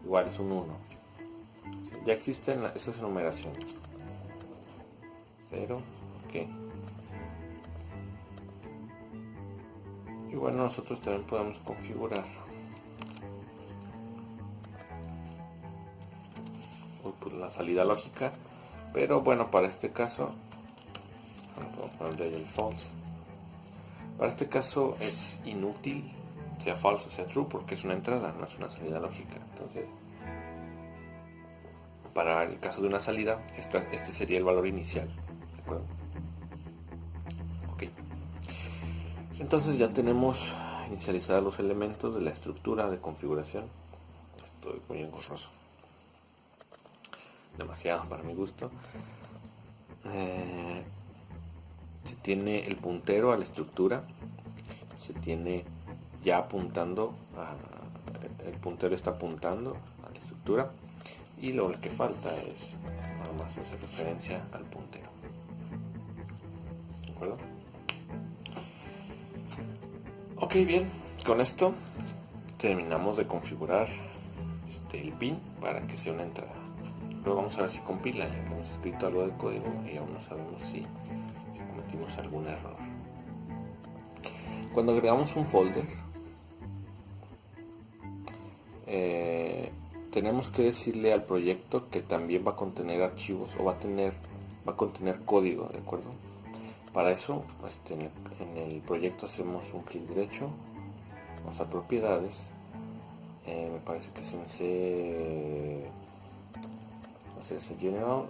Igual es un 1. Ya existen esas numeraciones. 0, ok. Y bueno, nosotros también podemos configurar la salida lógica, pero bueno, para este caso, puedo ponerle el false. Para este caso es inútil, sea false o sea true, porque es una entrada, no es una salida lógica. Entonces, para el caso de una salida, este sería el valor inicial, ¿de acuerdo? Ok. Entonces ya tenemos inicializados los elementos de la estructura de configuración. Estoy muy engorroso, demasiado para mi gusto. Se tiene el puntero a la estructura, se tiene ya apuntando el puntero está apuntando a la estructura, y lo que falta es nada más hacer referencia al puntero, ¿de acuerdo? Ok, bien, con esto terminamos de configurar el pin para que sea una entrada. Luego vamos a ver si compila. Ya hemos escrito algo de código y aún no sabemos si cometimos algún error. Cuando agregamos un folder, tenemos que decirle al proyecto que también va a contener archivos o va a contener código, ¿de acuerdo? Para eso, en el proyecto hacemos un clic derecho, vamos a propiedades, me parece que es en C, va a ser ese general,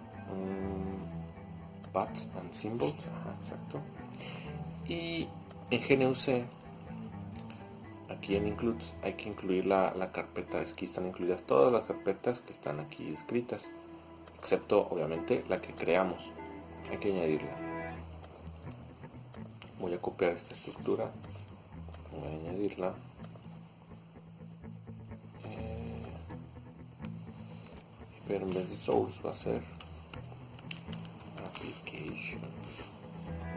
paths and symbols, exacto. Y en GNUC, aquí en includes, hay que incluir la carpeta. Aquí están incluidas todas las carpetas que están aquí escritas, excepto obviamente la que creamos. Hay que añadirla. Voy a copiar esta estructura, voy a añadirla. Pero en vez de source va a ser application.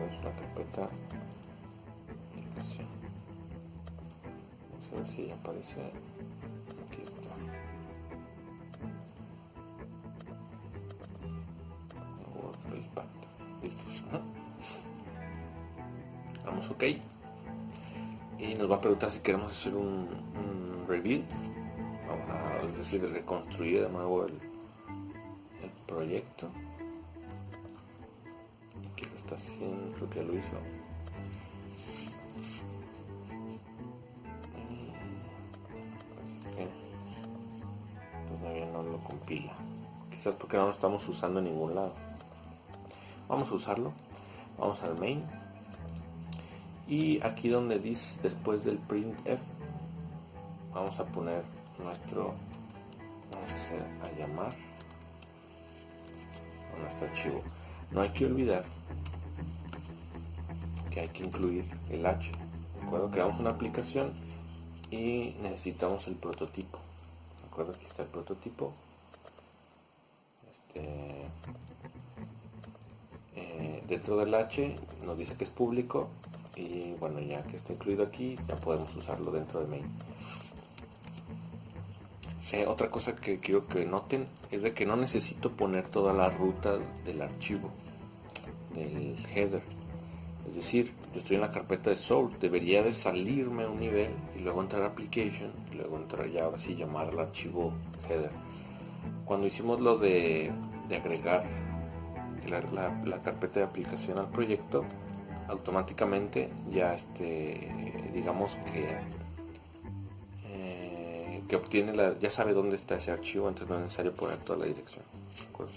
Es la carpeta aplicación. Vamos a ver si ya aparece. Aquí está. Workspace Path. Listo. Damos OK. Y nos va a preguntar si queremos hacer un rebuild. Es decir, reconstruir de nuevo el proyecto. Aquí lo está haciendo, creo que lo hizo. Todavía no lo compila, quizás porque no lo estamos usando en ningún lado. Vamos a usarlo. Vamos al main y aquí donde dice después del printf vamos a poner nuestro, vamos a llamar a nuestro archivo. No hay que olvidar que hay que incluir el H. ¿De acuerdo? Creamos una aplicación y necesitamos el prototipo. ¿De acuerdo? Aquí está el prototipo. Dentro del H nos dice que es público y bueno, ya que está incluido aquí ya podemos usarlo dentro de main. Otra cosa que quiero que noten es de que no necesito poner toda la ruta del archivo, del header. Es decir, yo estoy en la carpeta de source, debería de salirme a un nivel y luego entrar a application y luego entrar ya ahora sí llamar al archivo header. Cuando hicimos lo de agregar la carpeta de aplicación al proyecto, automáticamente ya digamos que obtiene ya sabe dónde está ese archivo, entonces no es necesario poner toda la dirección. ¿De acuerdo?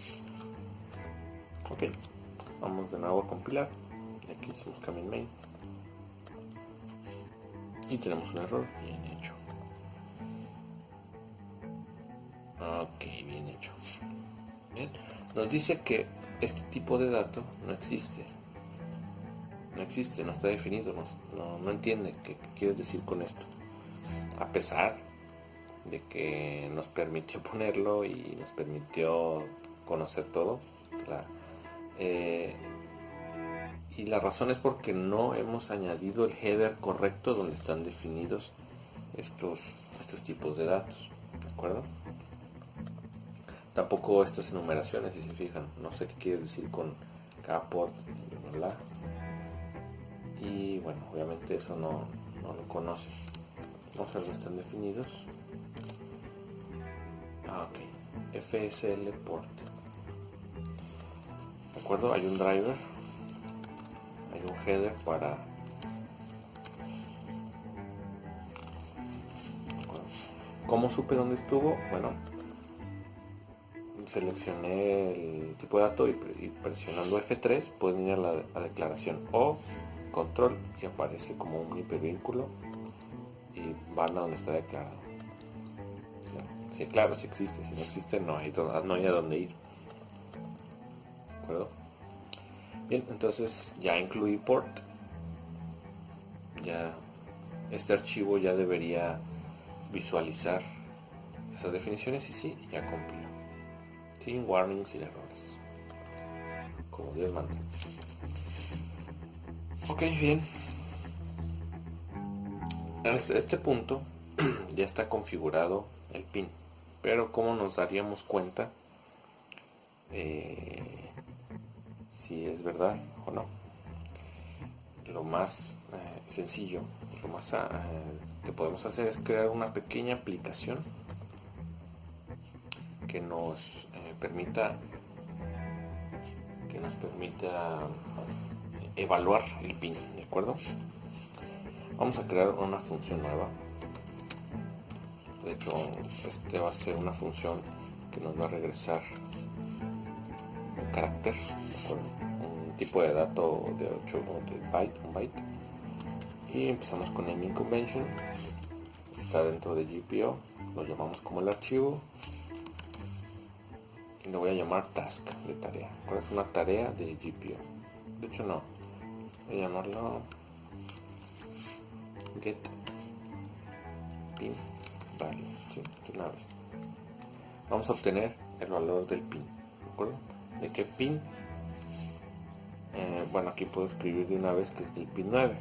Ok, vamos de nuevo a compilar. Aquí hicimos command main y tenemos un error. Bien hecho. Ok, bien hecho. Bien. Nos dice que este tipo de dato no existe. No existe, no está definido, no entiende qué quieres decir con esto. A pesar de que nos permitió ponerlo y nos permitió conocer todo. Y la razón es porque no hemos añadido el header correcto donde están definidos estos tipos de datos. ¿De acuerdo? Tampoco estas enumeraciones, si se fijan, no sé qué quiere decir con cada port, bla, bla. Y bueno, obviamente eso no lo conoce. Vamos a ver dónde están definidos. Ok, FSL port. ¿De acuerdo? Hay un driver, hay un header para... ¿Cómo supe dónde estuvo? Bueno, seleccioné el tipo de dato y presionando F3 pueden ir a la declaración o control y aparece como un hipervínculo y van a donde está declarado. Sí, claro, si existe, si no existe no hay a dónde ir. ¿De acuerdo? Bien, entonces ya incluí port. Ya este archivo ya debería visualizar esas definiciones y sí, ya compiló. Sin warnings, sin errores. Como Dios manda. Ok, bien. En este punto ya está configurado el pin. Pero ¿cómo nos daríamos cuenta si es verdad o no? Lo más sencillo, lo más que podemos hacer es crear una pequeña aplicación que nos permita evaluar el pin, ¿de acuerdo? Vamos a crear una función nueva. De hecho, va a ser una función que nos va a regresar un carácter, ¿de acuerdo? tipo de dato de 8 de byte, un byte. Y empezamos con naming convention. Está dentro de GPO, lo llamamos como el archivo y le voy a llamar task de tarea. ¿Cuál es una tarea de GPO? De hecho no, voy a llamarlo get pin value, ¿sí? De una vez vamos a obtener el valor del pin, ¿de acuerdo? ¿De qué pin? Bueno, aquí puedo escribir de una vez que es del pin 9,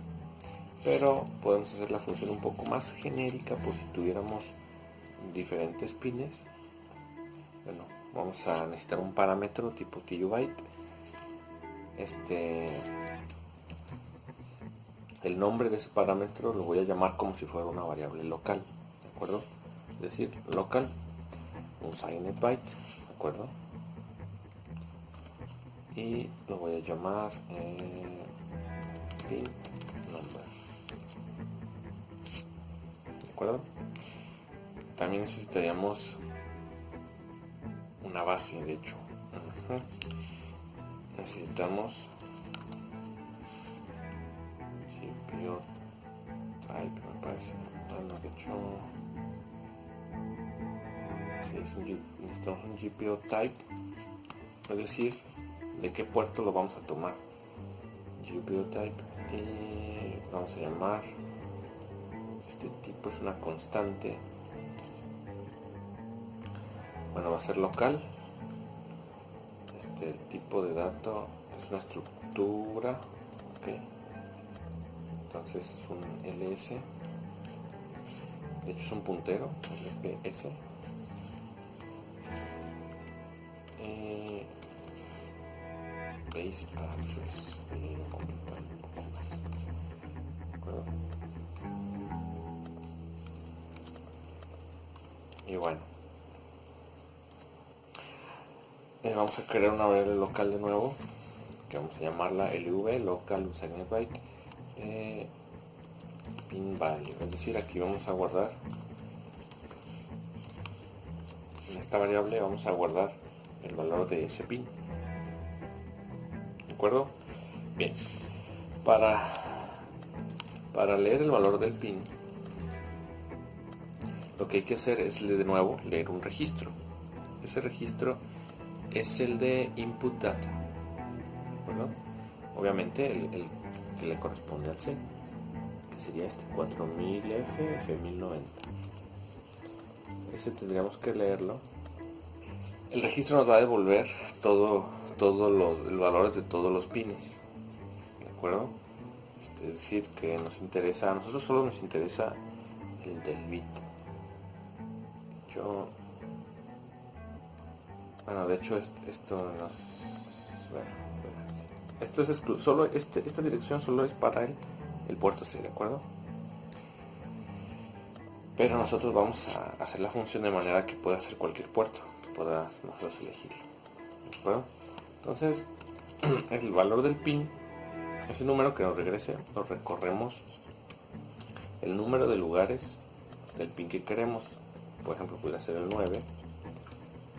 pero podemos hacer la función un poco más genérica por si tuviéramos diferentes pines. Bueno, vamos a necesitar un parámetro tipo TUByte. El nombre de ese parámetro lo voy a llamar como si fuera una variable local, ¿de acuerdo? Es decir, local, un signed byte, ¿de acuerdo? Y lo voy a llamar pin number, ¿de acuerdo? También necesitaríamos una base, de hecho. Necesitamos GPO type, me parece. Bueno, de hecho, sí, necesitamos un GPO type, es decir, de qué puerto lo vamos a tomar. GPO type, y vamos a llamar, este tipo es una constante, bueno, va a ser local. El tipo de dato es una estructura, okay. Entonces es un ls, de hecho es un puntero, ls, base address, voy a completar un poco más, ¿de acuerdo? Y bueno, vamos a crear una variable local de nuevo, que vamos a llamarla lv, local unsigned byte, pin value, es decir, aquí vamos a guardar, en esta variable vamos a guardar el valor de ese pin, ¿de acuerdo? Bien, para leer el valor del pin, lo que hay que hacer es de nuevo leer un registro. Ese registro es el de input data, ¿verdad? Obviamente el que le corresponde al C, que sería este 4000F F1090. Ese tendríamos que leerlo. El registro nos va a devolver todos los valores de todos los pines, ¿de acuerdo? Es decir, que nos interesa, a nosotros solo nos interesa el del bit. Bueno, de hecho esto nos, bueno, esto es solo esta dirección solo es para el puerto C, ¿de acuerdo? Pero nosotros vamos a hacer la función de manera que pueda hacer cualquier puerto, que pueda nosotros elegirlo, ¿de acuerdo? Entonces, el valor del pin, ese número que nos regrese, lo recorremos el número de lugares del pin que queremos. Por ejemplo, puede ser el 9,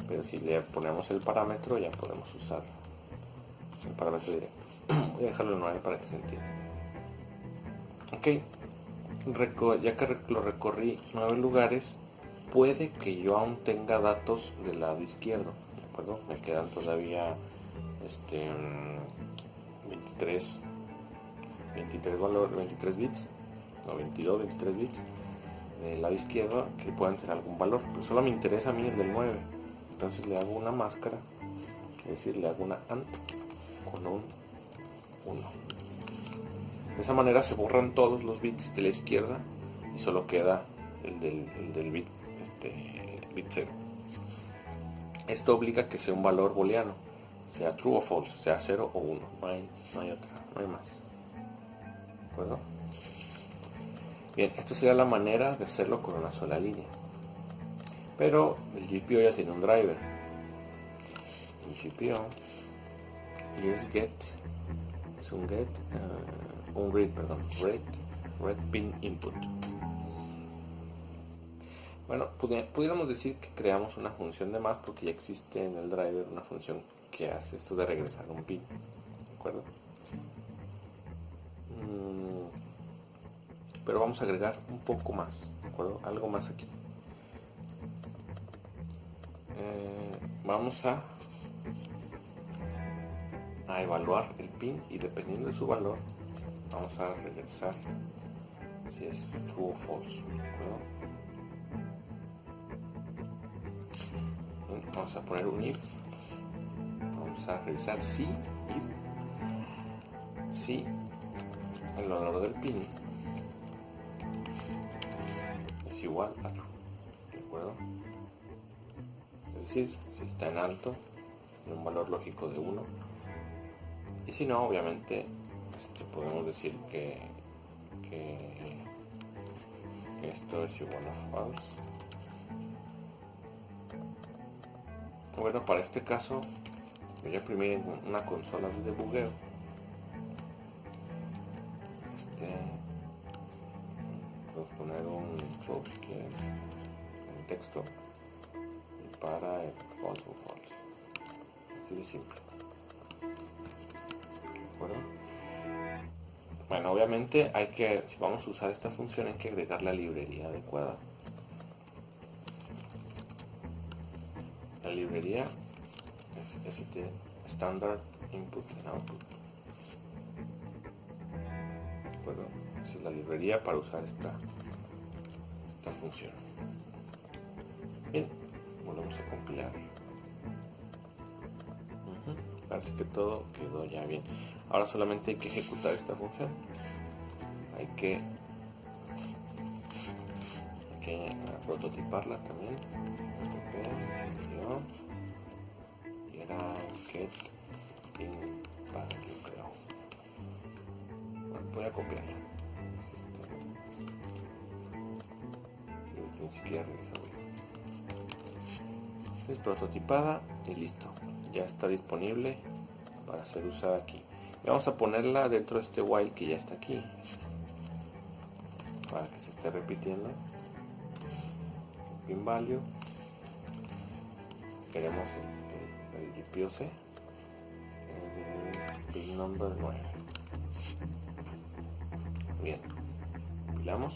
pero si le ponemos el parámetro ya podemos usar el parámetro directo. Voy a dejarlo en 9 para que se entienda. Ok, ya que lo recorrí 9 lugares, puede que yo aún tenga datos del lado izquierdo, ¿de acuerdo? Me quedan todavía 23 bits, o 22, 23 bits del lado izquierdo que puedan tener algún valor, pero solo me interesa a mí el del 9. Entonces le hago una máscara, es decir, le hago una AND con un 1. De esa manera se borran todos los bits de la izquierda y solo queda el del bit, bit 0. Esto obliga a que sea un valor booleano, sea true o false, sea 0 o 1, no hay otra, no hay más, ¿de acuerdo? Bien, esta sería la manera de hacerlo con una sola línea. Pero el GPO ya tiene un driver. El GPO y es get, es un get, read pin input. Bueno, pudiéramos decir que creamos una función de más porque ya existe en el driver una función que hace esto de regresar un pin, ¿de acuerdo? Pero vamos a agregar un poco más, ¿de acuerdo? Algo más aquí. Vamos a evaluar el pin y dependiendo de su valor vamos a regresar si es true o false, ¿de acuerdo? Vamos a poner un if, vamos a revisar si el valor del pin es igual a true, ¿de acuerdo? Es decir, si está en alto, en un valor lógico de 1, y si no, obviamente podemos decir que esto es igual a false. Bueno, para este caso voy a imprimir una consola de debugueo. Podemos poner un throw si quieren en texto y para el false o false, así de simple, ¿de acuerdo? Bueno, obviamente si vamos a usar esta función hay que agregar la librería adecuada. La librería es Standard Input and Output, ¿de acuerdo? Esa es la librería para usar esta función. Bien, volvemos a compilar. Parece que todo quedó ya bien. Ahora solamente hay que ejecutar esta función. Hay que prototiparla también. Y era get in value, creo. Bueno, voy a copiarla. Ni siquiera revisado. Es prototipada y listo. Ya está disponible para ser usada aquí. Y vamos a ponerla dentro de este while que ya está aquí, para que se esté repitiendo. Pin value, queremos el GPOC, el pin number 9. Bien, compilamos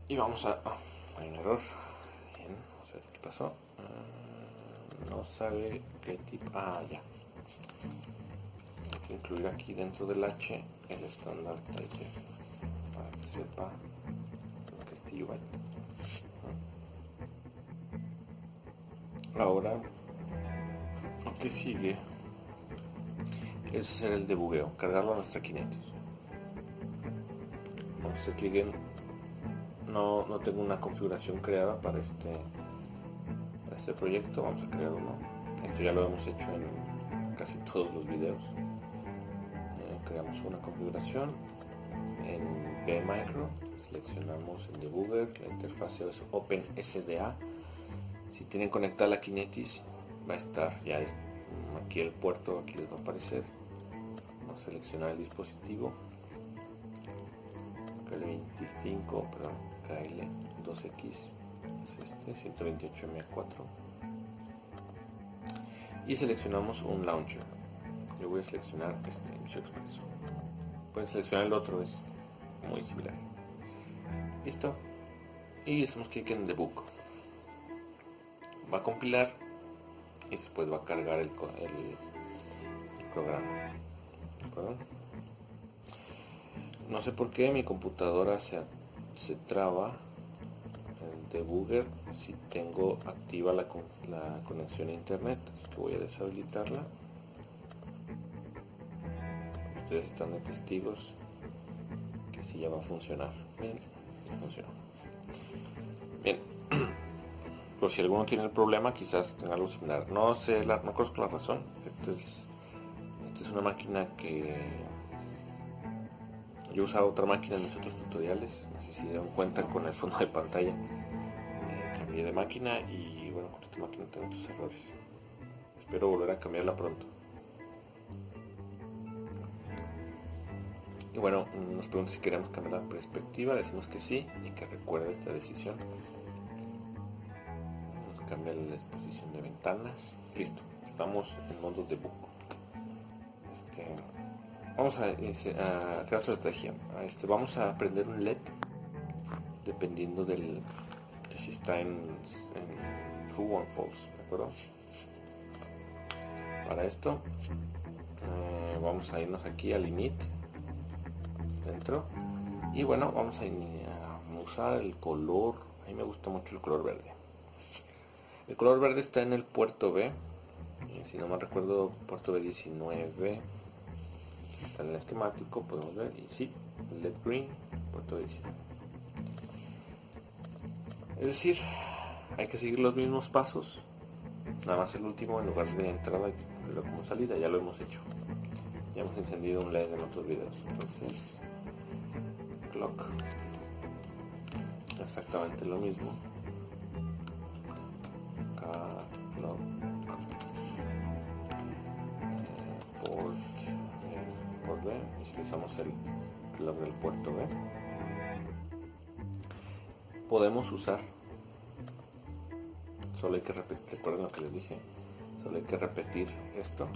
y vamos a... hay un error. Bien, vamos a ver qué pasó. No sabe qué tipo... ya. Hay que incluir aquí dentro del H el estándar type para que sepa lo que esté igual. Ahora lo que sigue es hacer el debugueo, cargarlo a nuestra 500. Vamos a hacer clic en... no tengo una configuración creada para este proyecto. Vamos a crear uno. Esto ya lo hemos hecho en casi todos los videos. Creamos una configuración en BMicro, seleccionamos el debugger, la interfase es OpenSDA. Si tienen conectada la Kinetis, va a estar ya aquí el puerto, aquí les va a aparecer. Vamos a seleccionar el dispositivo, KL25, perdón, KL2X, es 128M4, y seleccionamos un launcher. Yo voy a seleccionar Visual Express. Pueden seleccionar el otro, es muy similar. Listo. Y hacemos clic en Debug. Va a compilar y después va a cargar el programa. ¿De acuerdo? No sé por qué mi computadora se traba el debugger si tengo activa la conexión a internet, así que voy a deshabilitarla. Ustedes están de testigos que sí ya va a funcionar. Bien, funcionó. Bien, por si alguno tiene el problema, quizás tenga algo similar. No sé, no conozco la razón. Esta es una máquina que yo he usado otra máquina en mis otros tutoriales. No sé si se dan cuenta con el fondo de pantalla. Cambié de máquina y bueno, con esta máquina tengo muchos errores. Espero volver a cambiarla pronto. Y bueno, nos pregunta si queremos cambiar la perspectiva, decimos que sí y que recuerde esta decisión. Vamos cambia la exposición de ventanas. Listo, estamos en modo debug. Vamos a crear otra estrategia. Vamos a prender un LED dependiendo de si está en true o en false, ¿de acuerdo? Para esto vamos a irnos aquí al init dentro y bueno, vamos a usar el color. A mí me gusta mucho el color verde. El color verde está en el puerto B, si no mal recuerdo, puerto B19 está en el esquemático, podemos ver, y sí, LED green, puerto B19. Es decir, hay que seguir los mismos pasos, nada más el último, en lugar de entrada, pero como salida, ya lo hemos hecho. Ya hemos encendido un LED en otros videos. Entonces, clock, exactamente lo mismo. Acá, clock, port B, utilizamos el clock del puerto B. Podemos usar, solo hay que repetir, recuerden lo que les dije, solo hay que repetir esto,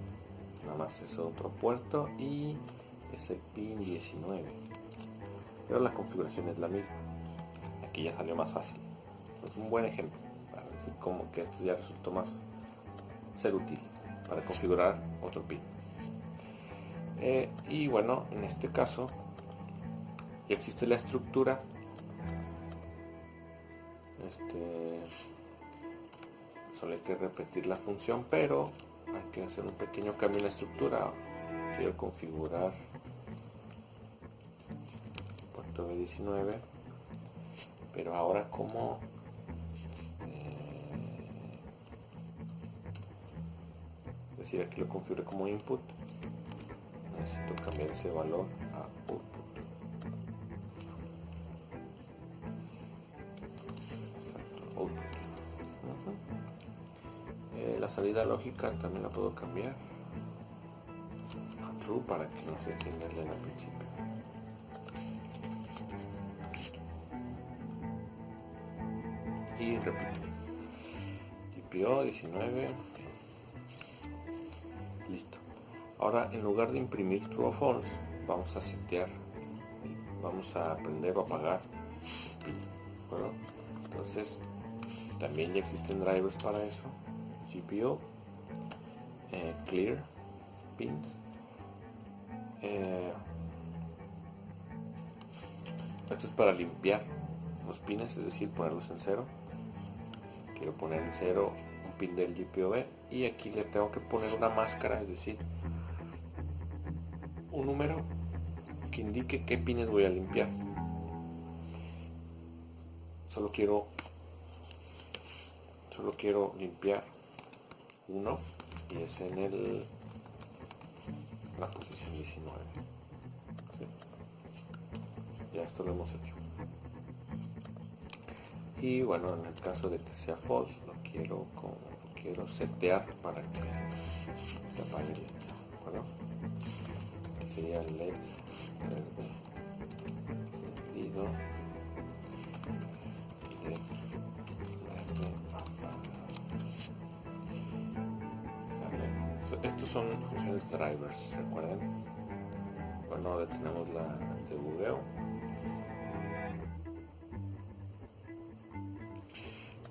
nada más es otro puerto y es el pin 19, pero la configuración es la misma. Aquí ya salió más fácil, es un buen ejemplo para decir como que esto ya resultó más ser útil para configurar otro pin. Y bueno, en este caso ya existe la estructura. Solo hay que repetir la función, pero hay que hacer un pequeño cambio en la estructura. Quiero configurar puerto B19, pero ahora como es decir, aquí lo configure como input, necesito cambiar ese valor a output. La salida lógica también la puedo cambiar a true para que no se encienda el LED al principio. Y repito, GPO 19, listo. Ahora, en lugar de imprimir true o false, vamos a setear, vamos a aprender o apagar el pin, ¿de acuerdo? Entonces también ya existen drivers para eso. GPO, clear pins, esto es para limpiar los pines, es decir, ponerlos en cero. Quiero poner en cero un pin del GPOB y aquí le tengo que poner una máscara, es decir, un número que indique qué pines voy a limpiar. Solo quiero limpiar uno y es en la posición 19. ¿Sí? Ya esto lo hemos hecho. Y bueno, en el caso de que sea false, lo quiero setear para que se apague el LED, ¿de acuerdo? Sería el LED verde encendido, LED verde apagado. Estos son funciones drivers, recuerden. Bueno, ahora tenemos la debugueo.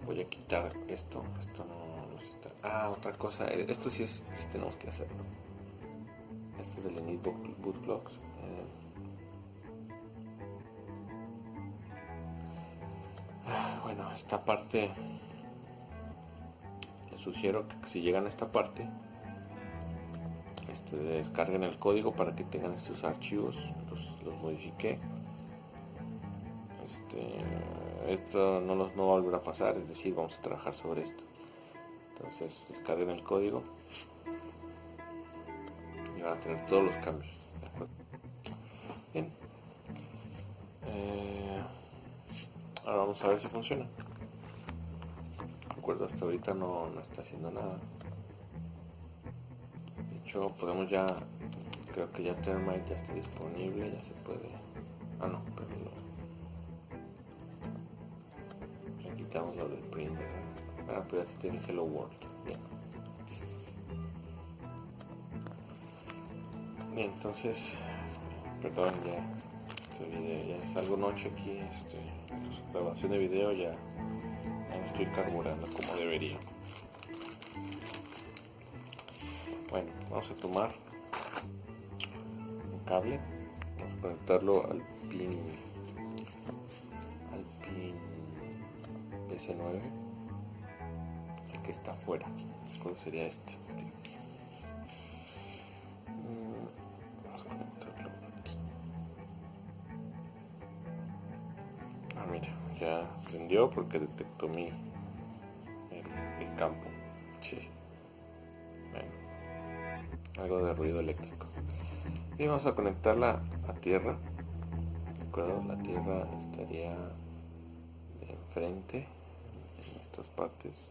Voy a quitar esto no está. Otra cosa, esto sí tenemos que hacerlo. Esto del init boot clocks. Bueno, esta parte les sugiero que si llegan a esta parte descarguen el código para que tengan estos archivos. Los modifiqué. Esto no va a volver a pasar, es decir, vamos a trabajar sobre esto. Entonces descarguen el código y van a tener todos los cambios, ¿de acuerdo? Bien, ahora vamos a ver si funciona. De acuerdo, hasta ahorita no está haciendo nada. De hecho, podemos ya, creo que ya Thermite ya está disponible, ya se puede. No, pero ya quitamos lo del print, ¿verdad? Bueno, pero ya tiene Hello World. Bien. Bien, entonces, perdón, ya este video ya es algo noche aquí, grabación de video ya no estoy carburando como debería. Bueno, vamos a tomar un cable, vamos a conectarlo al pin PC9, el que está afuera. ¿Cuál sería este? Vamos a conectarlo aquí. Mira, ya prendió porque detectó el campo. Sí. Bueno, algo de ruido eléctrico. Y vamos a conectarla a tierra. ¿De acuerdo? La tierra estaría de enfrente en estas partes.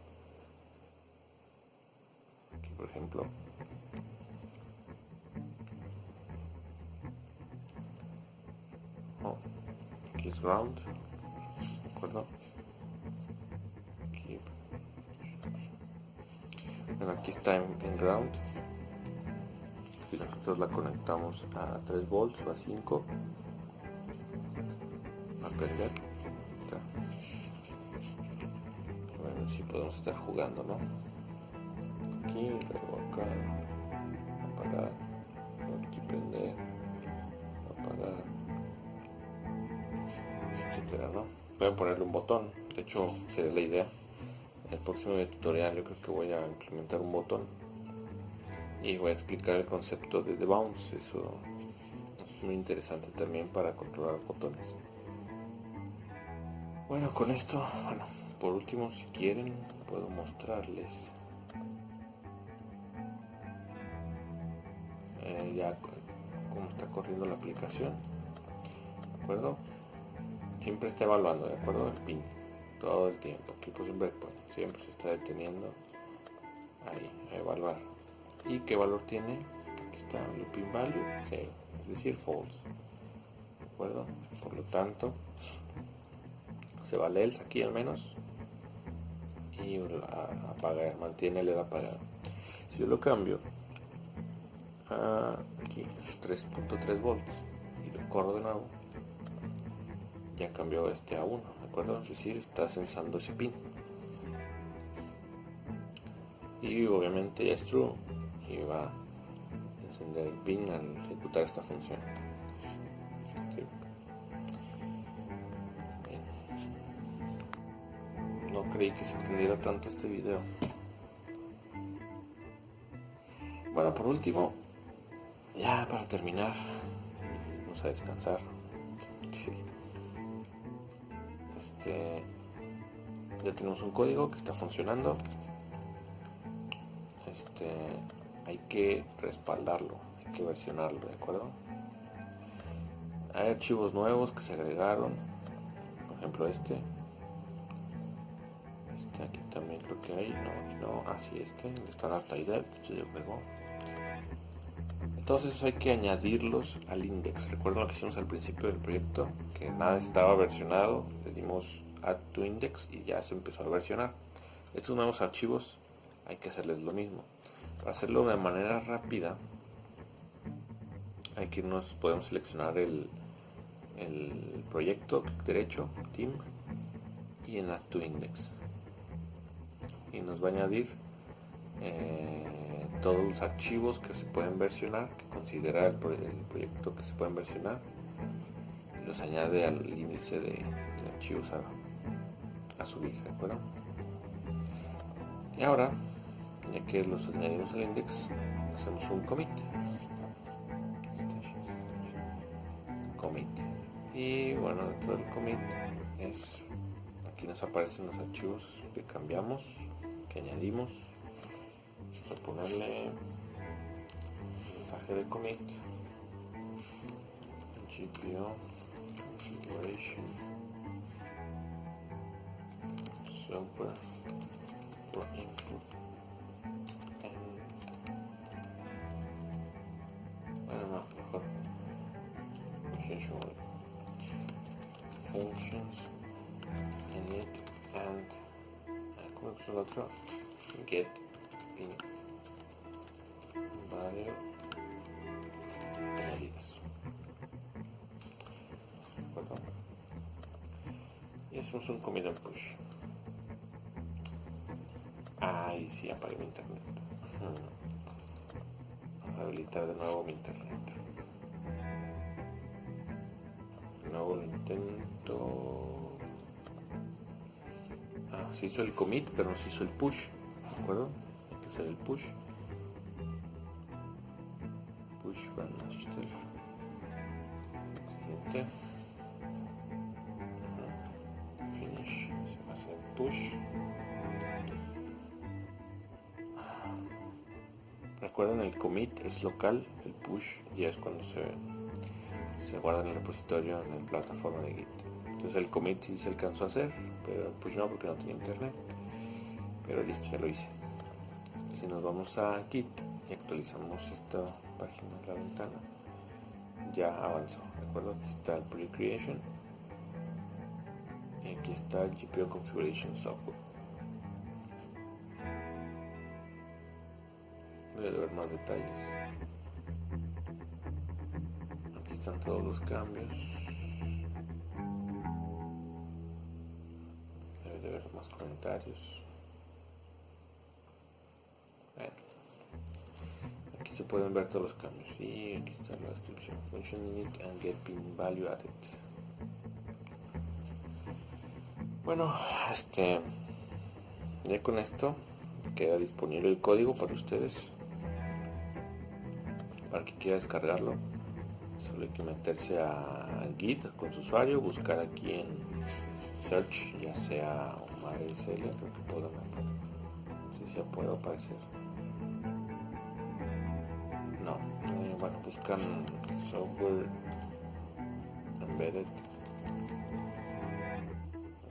Aquí, por ejemplo. Aquí es ground. ¿De acuerdo? Aquí. Bueno, aquí está en ground. Si nosotros la conectamos a 3 volts o a 5, va a prender. Bueno, sí podemos estar jugando, ¿no? Aquí, luego acá, apagar, aquí prender, apagar, etcétera, ¿no? Voy a ponerle un botón, de hecho sería la idea. En el próximo tutorial yo creo que voy a implementar un botón y voy a explicar el concepto de bounce. Eso es muy interesante también para controlar botones. Bueno, con esto, por último, si quieren puedo mostrarles ya cómo está corriendo la aplicación. ¿De acuerdo? Siempre está evaluando, ¿de acuerdo? El pin todo el tiempo. Aquí pues siempre se está deteniendo ahí a evaluar. ¿Y qué valor tiene? Aquí está el looping value 0, es decir, false. ¿De acuerdo? Por lo tanto, se va a else aquí al menos y apaga, mantiene el apagado. Si yo lo cambio a aquí 3.3 volts y lo corro de nuevo, ya cambió a 1, ¿de acuerdo? Es decir, está sensando ese pin. Y obviamente ya es true y va a encender el pin al ejecutar esta función. ¿Sí? No creí que se extendiera tanto este video. Bueno, por último, ya para terminar, vamos a descansar. Sí. Ya tenemos un código que está funcionando. Hay que respaldarlo, hay que versionarlo, ¿de acuerdo? Hay archivos nuevos que se agregaron, por ejemplo este aquí también creo que hay, no, así el standard type se agregó. Entonces hay que añadirlos al index. Recuerden lo que hicimos al principio del proyecto, que nada estaba versionado, le dimos add to index y ya se empezó a versionar. Estos nuevos archivos hay que hacerles lo mismo. Para hacerlo de manera rápida, podemos seleccionar el proyecto, clic derecho, team, y en add to index. Y nos va a añadir todos los archivos que se pueden versionar, que considera el proyecto que se pueden versionar, y los añade al índice de archivos a subir, ¿de acuerdo? Y ahora, ya que los añadimos al index, hacemos un commit. Y bueno, dentro del commit aquí nos aparecen los archivos que cambiamos, que añadimos. Vamos a ponerle mensaje de commit, GPO configuration software for input mejor functions init and tenemos el otro, get pin value añadidas. ¿De acuerdo? Y hacemos un commit and push. Ay, sí, apagué mi internet. Vamos a habilitar de nuevo mi internet. De nuevo lo intento. Se hizo el commit, pero no se hizo el push. ¿De acuerdo? Hay que hacer el push. Push van master. Siguiente. Finish. Se va a hacer push. Recuerden, el commit es local, el push ya es cuando se guarda en el repositorio en la plataforma de Git. Entonces el commit sí se alcanzó a hacer, pero el push no, porque no tenía internet. Pero listo, ya lo hice. Si nos vamos a Git y actualizamos esta página de la ventana, ya avanzó. ¿De acuerdo? Aquí está el pre-creation y aquí está el GPO configuration software. Voy a ver más detalles. Aquí están todos los cambios. Debe de haber más comentarios. Bueno, aquí se pueden ver todos los cambios. Y aquí está la descripción. Function init and get pin value added. Bueno, ya con esto queda disponible el código para ustedes. Para que quiera descargarlo, solo hay que meterse a Git con su usuario, buscar aquí en search, ya sea Omar SL, creo que puedo, si se puede aparecer. No, bueno, buscan software embedded.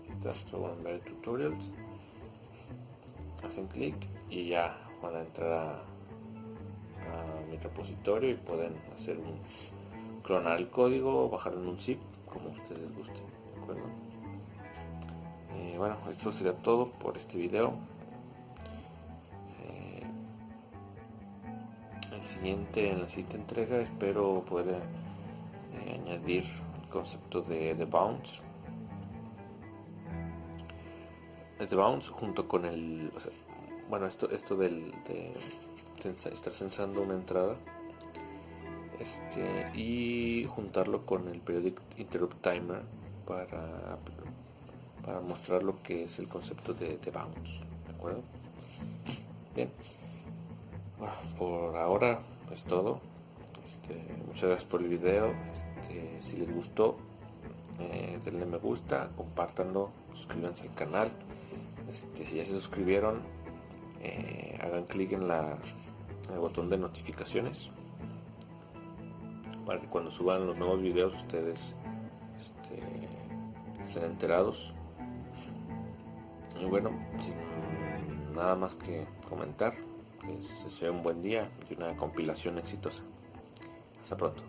Aquí está software embedded tutorials. Hacen clic y ya van a entrar a mi repositorio y pueden hacer clonar el código o bajarlo en un zip como ustedes gusten, ¿de acuerdo? Bueno, esto sería todo por este video. En la siguiente entrega espero poder añadir el concepto de bounce. The bounce junto con el, bueno, esto de estar censando una entrada, y juntarlo con el periodic interrupt timer para mostrar lo que es el concepto de bounce, ¿de acuerdo? Bien, bueno, por ahora es todo. Muchas gracias por el video. Si les gustó, denle me gusta, compártanlo, suscríbanse al canal. Si ya se suscribieron, hagan clic en el botón de notificaciones para que cuando suban los nuevos videos ustedes estén enterados. Y bueno, sin nada más que comentar, les deseo un buen día y una compilación exitosa. Hasta pronto.